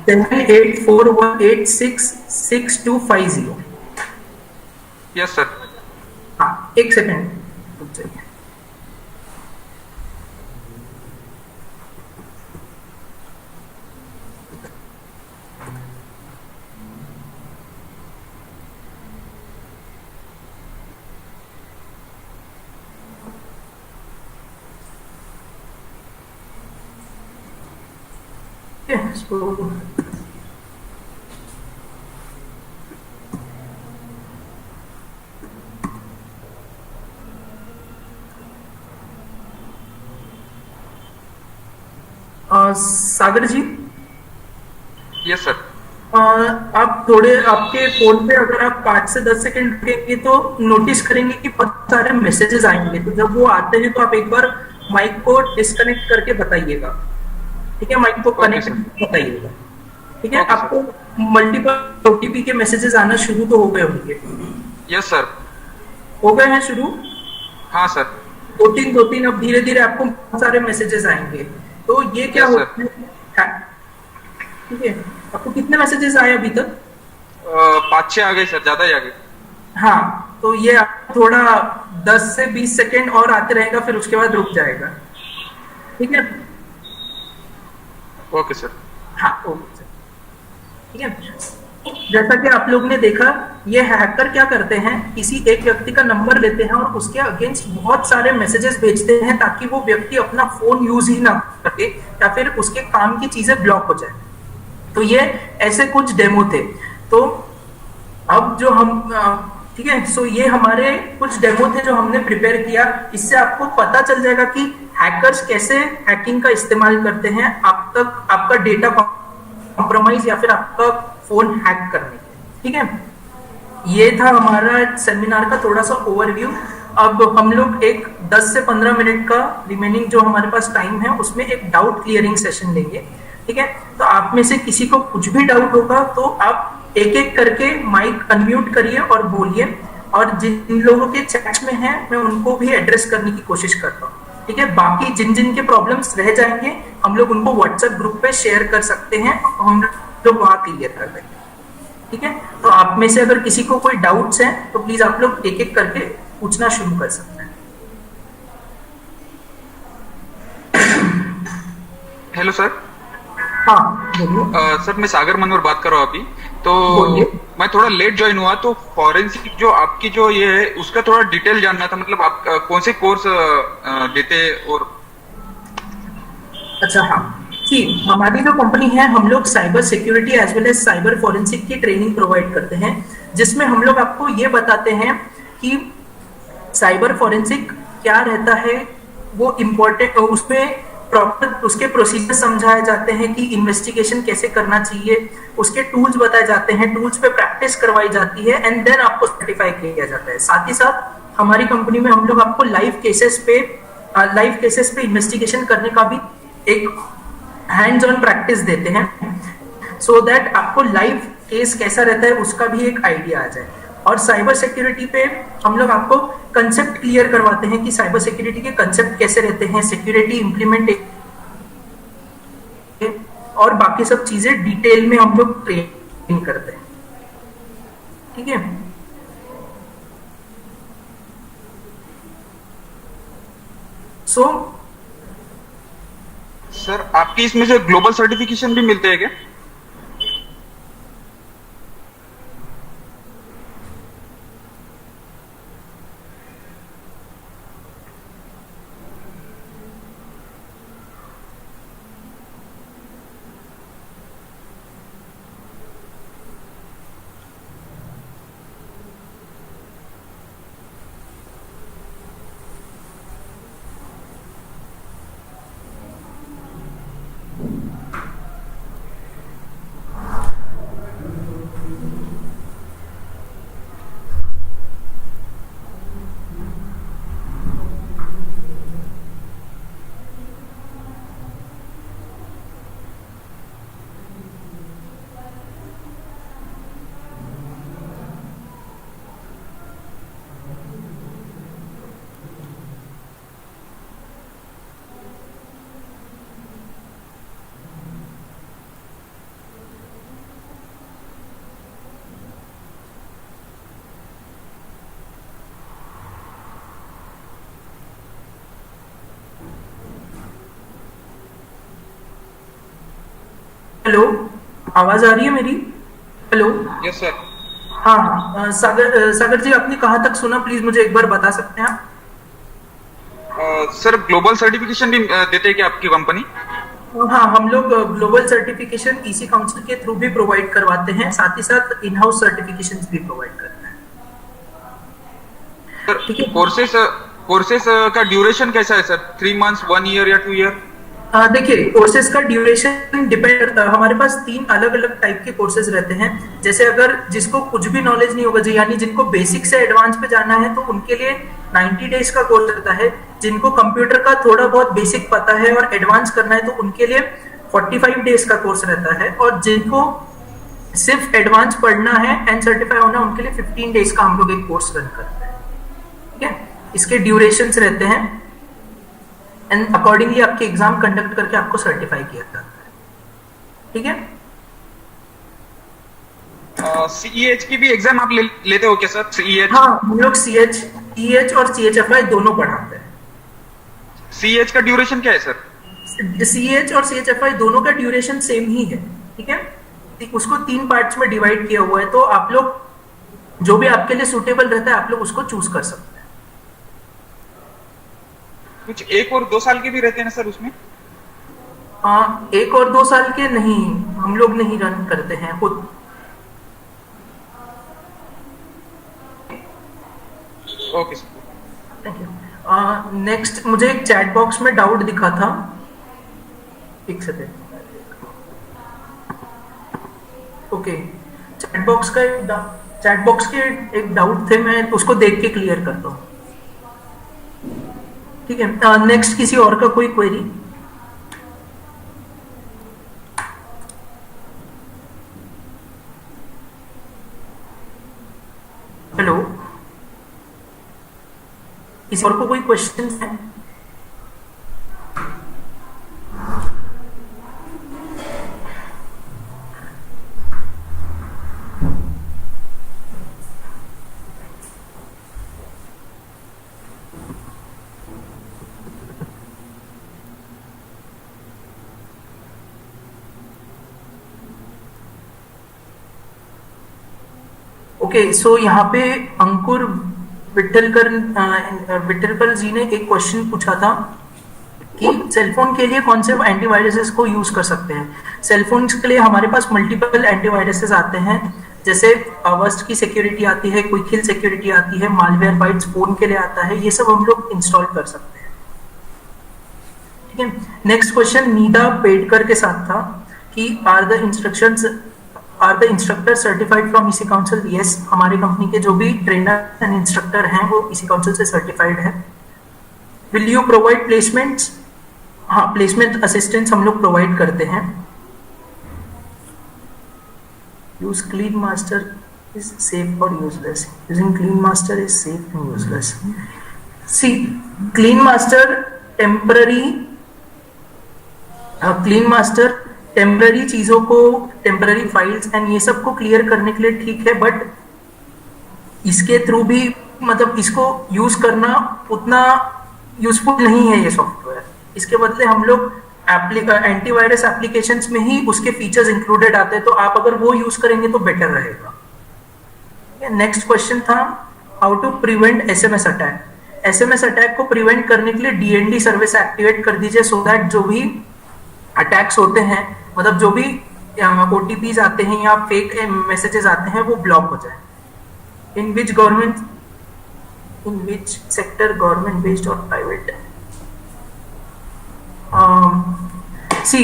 7841866250। Yes sir. हाँ एक सेकेंड रुक जाइए। So सागर जी, यस सर। आप थोड़े आपके फोन पे अगर आप 5 से 10 सेकंड रुकेंगे तो नोटिस करेंगे कि बहुत सारे मैसेजेस आएंगे, तो जब वो आते हैं तो आप एक बार माइक को डिस्कनेक्ट करके बताइएगा। ठीक है, माइक को कनेक्ट बताइएगा। ठीक है, आपको मल्टीपल ओटीपी के मैसेजेस आना शुरू तो हो गए होंगे? Yes sir. हो गए हैं शुरू? हाँ सर। दो तीन अब धीरे धीरे आपको बहुत सारे मैसेजेस आएंगे। तो ये क्या यस सर। होता है, ठीक है। आपको कितने मैसेजेस आए अभी तक? 5-6 आ गए सर, ज्यादा ही आ गए। हाँ, तो ये आपको थोड़ा 10 से 20 सेकेंड और आते रहेगा, फिर उसके बाद रुक जाएगा, ठीक है। Okay sir. हाँ ओके सर, ठीक है। जैसा कि आप लोग ने देखा, ये हैकर क्या करते हैं, किसी एक व्यक्ति का नंबर लेते हैं और उसके अगेंस्ट बहुत सारे मैसेजेस भेजते हैं ताकि वो व्यक्ति अपना फोन यूज ही ना कर सके या फिर उसके काम की चीजें ब्लॉक हो जाए। तो ये ऐसे कुछ डेमो थे। तो अब जो हम ठीक है, सो ये हमारे कुछ डेमो थे जो हमने प्रिपेयर किया। इससे आपको पता चल जाएगा कि हैकर्स कैसे हैकिंग का इस्तेमाल करते हैं आप तक आपका डेटा कॉम्प्रोमाइज या फिर आपका फोन हैक करने के, ठीक है। ये था हमारा सेमिनार का थोड़ा सा ओवरव्यू। अब हम लोग एक 10 से 15 मिनट का रिमेनिंग जो हमारे पास टाइम है उसमें एक डाउट क्लियरिंग सेशन लेंगे, ठीक है। तो आप में से किसी को कुछ भी डाउट होगा तो आप एक एक करके माइक अनम्यूट करिए और बोलिए, और जिन लोगों के चैट में हैं मैं उनको भी एड्रेस करने की कोशिश करता हूँ, ठीक है। बाकी जिन जिन के प्रॉब्लम्स रह जाएंगे हम लोग उनको व्हाट्सएप ग्रुप पे शेयर कर सकते हैं, हम लोग वहां क्लियर कर देंगे, ठीक है। तो आप में से अगर किसी को कोई डाउट्स हैं तो प्लीज आप लोग एक एक करके पूछना शुरू कर सकते हैं। Hello sir. हाँ बोलिए। सर मैं सागर मनोहर बात कर रहा हूँ अभी। तो बोलिए। मैं थोड़ा लेट ज्वाइन हुआ, तो फॉरेंसिक जो आपकी जो ये है उसका थोड़ा डिटेल जानना था। मतलब आप कौन से कोर्स देते और। अच्छा हाँ, जी हमारी जो कंपनी है हम लोग cyber security as well as cyber forensic की ट्रेनिंग प्रोवाइड करते हैं, जिसमें हम लोग आपको ये बताते हैं कि साइबर फॉरेंसिक क्या रहता है, वो इम्पोर्टेंट, उसमें प्रॉपर उसके प्रोसीजर समझाए जाते हैं कि इन्वेस्टिगेशन कैसे करना चाहिए, उसके टूल्स बताए जाते हैं, टूल्स पे प्रैक्टिस करवाई जाती है एंड देन आपको सर्टिफाई किया जाता है। साथ ही साथ हमारी कंपनी में हम लोग आपको लाइव केसेस पे इन्वेस्टिगेशन करने का भी एक हैंड्स ऑन प्रैक्टिस देते हैं, सो दैट आपको लाइव केस कैसा रहता है उसका भी एक आइडिया आ जाए। और साइबर सिक्योरिटी पे हम लोग आपको कंसेप्ट क्लियर करवाते हैं कि साइबर सिक्योरिटी के कंसेप्ट कैसे रहते हैं, सिक्योरिटी इंप्लीमेंट और बाकी सब चीजें डिटेल में हम लोग ट्रेन करते हैं, ठीक है। सो सर आपकी इसमें से ग्लोबल सर्टिफिकेशन भी मिलते हैं क्या? हेलो, आवाज आ रही है मेरी? हेलो। Yes sir. हाँ हाँ, सागर जी आपने कहाँ तक सुना, प्लीज मुझे एक बार बता सकते हैं आप? सर ग्लोबल सर्टिफिकेशन भी देते हैं क्या आपकी कंपनी? हाँ, हम लोग ग्लोबल सर्टिफिकेशन ईसी काउंसिल के थ्रू भी प्रोवाइड करवाते हैं, साथ ही साथ इन हाउस सर्टिफिकेशन भी प्रोवाइड करते हैं। ठीक सर है। कोर्सेस का ड्यूरेशन कैसा है सर? 3 मंथ्स, 1 ईयर या 2 ईयर? देखिए कोर्सेज का ड्यूरेशन डिपेंड करता है, हमारे पास 3 अलग अलग टाइप के कोर्सेज रहते हैं। जैसे अगर जिसको कुछ भी नॉलेज नहीं होगा जी, यानी जिनको बेसिक से एडवांस पे जाना है तो उनके लिए 90 डेज का कोर्स रहता है। जिनको कंप्यूटर का थोड़ा बहुत बेसिक पता है और एडवांस करना है तो उनके लिए 45 डेज का कोर्स रहता है, और जिनको सिर्फ एडवांस पढ़ना है एंड सर्टिफाई होना उनके लिए 15 डेज का हम लोग एक कोर्स रन करते हैं, ठीक है। इसके ड्यूरेशंस रहते हैं एंड अकॉर्डिंगली आपके एग्जाम कंडक्ट करके आपको सर्टिफाई किया जाता है, ठीक है। सीईएच की भी एग्जाम आप लेते हो क्या सर? सीईएच? हाँ, हम लोग सीएच और सीएचएफआई दोनों पढ़ाते हैं। सीईएच का ड्यूरेशन क्या है सर? सीएच और सीएचएफआई दोनों का ड्यूरेशन सेम ही है, ठीक है। उसको 3 पार्ट्स में डिवाइड किया हुआ है, तो आप लोग जो भी आपके लिए सुटेबल रहता है आप लोग उसको चूज कर सकते हैं। कुछ 1 और 2 साल के भी रहते हैं ना सर उसमें? 1 और 2 साल के नहीं, हम लोग नहीं रन करते हैं खुद। Okay sir, thank you. Next मुझे एक चैट बॉक्स में डाउट दिखा था, एक सेकेंड। ओके, चैट बॉक्स के एक डाउट थे, मैं उसको देख के क्लियर करता हूँ, ठीक है। नेक्स्ट किसी और का कोई क्वेरी? हेलो, किसी और को कोई क्वेश्चन है? ओके, सो यहाँ पे अंकुर विट्ठलकर जी ने एक क्वेश्चन पूछा था कि सेलफोन के लिए कौन से एंटीवायरसेस को यूज कर सकते हैं। सेलफोन्स के लिए हमारे पास मल्टीपल एंटीवायरसेस आते हैं, जैसे अवर्स्ट की सिक्योरिटी आती है, क्विक हिल सिक्योरिटी आती है, मालवेयर बाइट्स फोन के लिए आता है, ये सब हम लोग इंस्टॉल कर सकते हैं, ठीक है। नेक्स्ट क्वेश्चन नीदा पेडकर के साथ था कि are the instructor certified from EC council? Yes, हमारे कंपनी के जो भी ट्रेनर एंड इंस्ट्रक्टर हैं वो इसी काउंसिल से सर्टिफाइड है। Will you provide placements? हाँ, प्लेसमेंट असिस्टेंस हम लोग प्रोवाइड करते हैं। Use Clean Master is safe और useless? Using Clean Master is safe and useless. See, Clean Master temporary चीजों को, टेम्पररी फाइल्स एंड ये सब को क्लियर करने के लिए ठीक है, बट इसके थ्रू भी मतलब इसको यूज करना उतना यूजफुल नहीं है ये सॉफ्टवेयर। इसके बदले हम लोग एंटीवायरस एप्लीकेशंस में ही उसके फीचर्स इंक्लूडेड आते हैं, तो आप अगर वो यूज करेंगे तो बेटर रहेगा। नेक्स्ट क्वेश्चन था how to prevent SMS attack. SMS attack को प्रिवेंट करने के लिए डीएनडी सर्विस एक्टिवेट कर दीजिए, सो दैट जो भी अटैक्स होते हैं, मतलब जो भी ओटीपीज आते हैं या फेक मैसेजेस आते हैं, वो ब्लॉक हो जाए। इन विच सेक्टर, गवर्नमेंट बेस्ड और प्राइवेट? सी,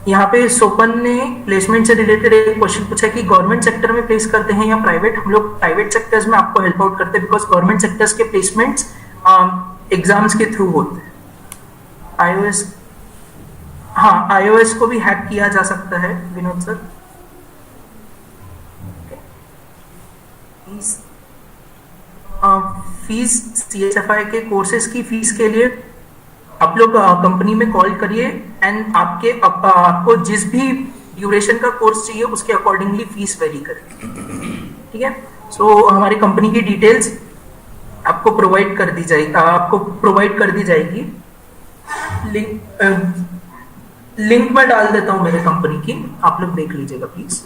यहाँ पे सोपन ने प्लेसमेंट से रिलेटेड एक क्वेश्चन पूछा कि गवर्नमेंट सेक्टर में प्लेस करते हैं या प्राइवेट। हम लोग प्राइवेट सेक्टर्स में आपको हेल्प आउट करते हैं, बिकॉज गवर्नमेंट सेक्टर्स के प्लेसमेंट्स एग्जाम्स के थ्रू होते हैं। iOS, हाँ, iOS को भी हैक किया जा सकता है विनोद सर। फीस, सीएचएफआई के कोर्सेज की फीस के लिए आप लोग कंपनी में कॉल करिए एंड आपको जिस भी ड्यूरेशन का कोर्स चाहिए उसके अकॉर्डिंगली फीस वेरी करेगी, ठीक है। सो हमारी कंपनी की डिटेल्स आपको प्रोवाइड कर दी जाएगी। लिंक में डाल देता हूं मेरे कंपनी की, आप लोग देख लीजिएगा please.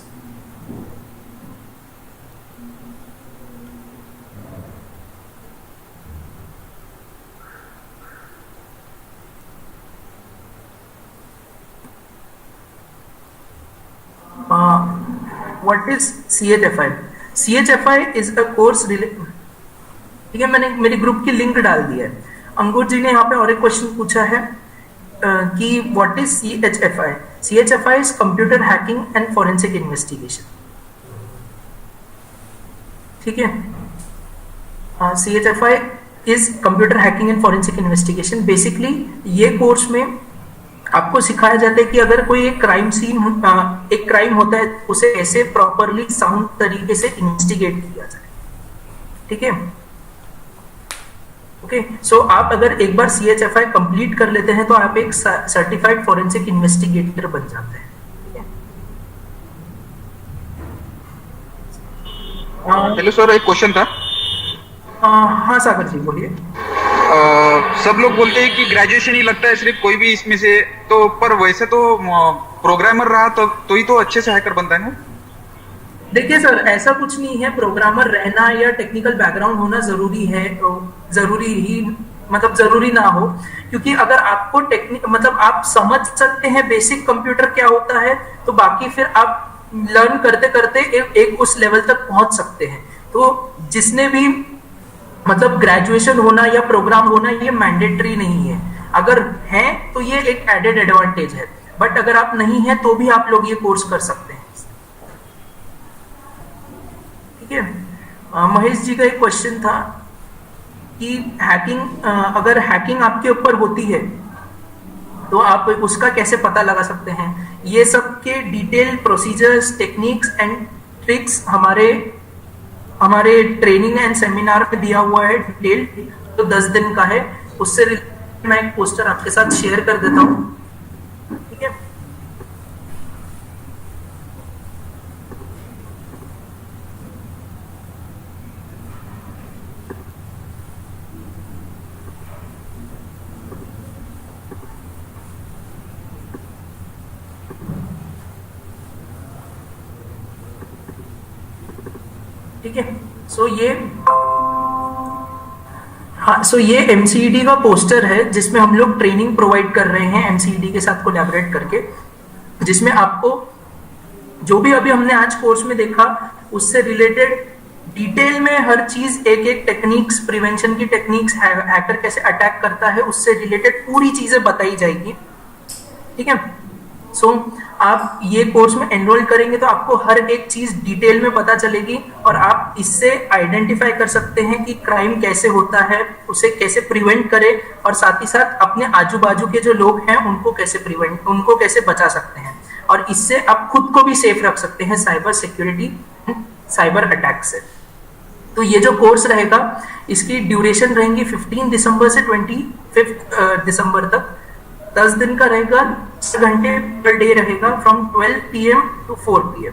What is CHFI? CHFI is a course ठीक है, मैंने मेरी ग्रुप की लिंक डाल दी है। अंकुर जी ने यहाँ पे और एक क्वेश्चन पूछा है कि what is CHFI? CHFI is Computer Hacking and Forensic Investigation, ठीक है। CHFI is Computer Hacking and Forensic Investigation। Basically ये कोर्स में आपको सिखाया जाता है कि अगर कोई एक क्राइम होता है उसे ऐसे प्रॉपरली साउंड तरीके से इन्वेस्टिगेट किया जाए, ठीक है। ओके, सो आप अगर एक बार CHFI कंप्लीट कर लेते हैं तो आप एक सर्टिफाइड फॉरेंसिक इन्वेस्टिगेटर बन जाते हैं। हेलो सर, एक क्वेश्चन था। हाँ सागर जी बोलिए। सब लोग बोलते हैं कि ग्रेजुएशन ही लगता है सिर्फ कोई भी इसमें से, तो पर वैसे तो प्रोग्रामर रहा तो ही तो अच्छे से हैकर बनता है ना। देखिए सर, ऐसा कुछ नहीं है, प्रोग्रामर रहना या टेक्निकल बैकग्राउंड होना जरूरी है, जरूरी ही मतलब जरूरी ना हो, क्योंकि अगर आपको टेक्निक मतलब आप समझ सकते हैं बेसिक कंप्यूटर क्या होता है, तो बाकी फिर आप लर्न करते करते एक उस लेवल तक पहुंच सकते हैं। तो जिसने भी मतलब ग्रेजुएशन होना या प्रोग्राम होना ये मैंडेटरी नहीं है, अगर है तो ये एक एडेड एडवांटेज है, बट अगर आप नहीं है तो भी आप लोग ये कोर्स कर सकते हैं। ठीक है, महेश जी का एक क्वेश्चन था कि हैकिंग, अगर हैकिंग आपके ऊपर होती है तो आप उसका कैसे पता लगा सकते हैं। ये सब के detail procedures, techniques and tricks हमारे ट्रेनिंग एंड सेमिनार में दिया हुआ है डिटेल, तो 10 दिन का है, उससे मैं एक पोस्टर आपके साथ शेयर कर देता हूं। ठीक है, ठीक है। सो ये MCED का पोस्टर है जिसमें हम लोग ट्रेनिंग प्रोवाइड कर रहे हैं MCED के साथ कोलैबोरेट करके, जिसमें आपको जो भी अभी हमने आज कोर्स में देखा उससे रिलेटेड डिटेल में हर चीज, एक एक टेक्निक्स, प्रिवेंशन की टेक्निक्स, हैकर कैसे अटैक करता है उससे रिलेटेड पूरी चीजें बताई जाएगी। ठीक है, सो आप ये कोर्स में एनरोल करेंगे तो आपको हर एक चीज डिटेल में पता चलेगी और आप इससे आइडेंटिफाई कर सकते हैं कि क्राइम कैसे होता है, उसे कैसे प्रिवेंट करें, और साथ ही साथ अपने आजू बाजू के जो लोग हैं उनको कैसे बचा सकते हैं, और इससे आप खुद को भी सेफ रख सकते हैं साइबर सिक्योरिटी, साइबर अटैक से। तो ये जो कोर्स रहेगा इसकी ड्यूरेशन रहेंगी 15 दिसंबर से 25 दिसंबर तक, 10 दिन का रहेगा, 6 घंटे पर डे रहेगा, फ्रॉम 12 PM to 4 PM।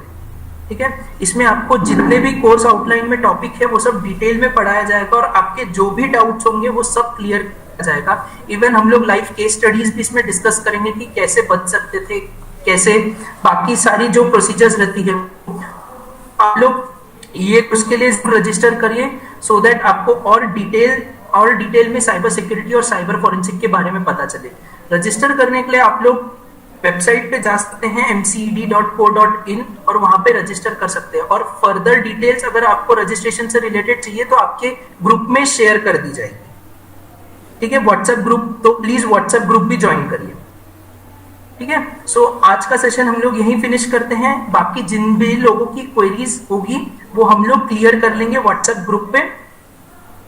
ठीक है, इसमें आपको जितने भी कोर्स आउटलाइन में टॉपिक है वो सब डिटेल में पढ़ाया जाएगा और आपके जो भी डाउट्स होंगे वो सब क्लियर किया जाएगा। इवन हम लोग लाइव केस स्टडीज भी इसमें डिस्कस करेंगे कि कैसे बच सकते थे, कैसे बाकी सारी जो प्रोसीजर्स रहती है। आप लोग ये उसके लिए रजिस्टर करिए सो दैट आपको और डिटेल में साइबर सिक्योरिटी और साइबर फॉरेंसिक के बारे में पता चले। रजिस्टर करने के लिए आप लोग वेबसाइट पे जा सकते हैं mced.co.in और वहां पे रजिस्टर कर सकते हैं, और फर्दर डिटेल्स अगर आपको रजिस्ट्रेशन से रिलेटेड चाहिए तो आपके ग्रुप में शेयर कर दी जाएगी। ठीक है, व्हाट्सएप ग्रुप, तो प्लीज व्हाट्सएप ग्रुप भी ज्वाइन करिए। ठीक है, सो आज का सेशन हम लोग यहीं फिनिश करते हैं, बाकी जिन भी लोगों की क्वेरीज होगी वो हम लोग क्लियर कर लेंगे व्हाट्सएप ग्रुप पे।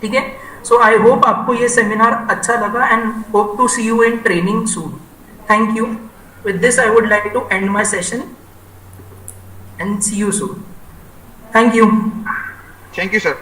ठीक है, सो आई होप आपको ये सेमिनार अच्छा लगा and hope to see you in training soon. Thank you. With this I would like to end my session and see you soon. Thank you. Thank you sir.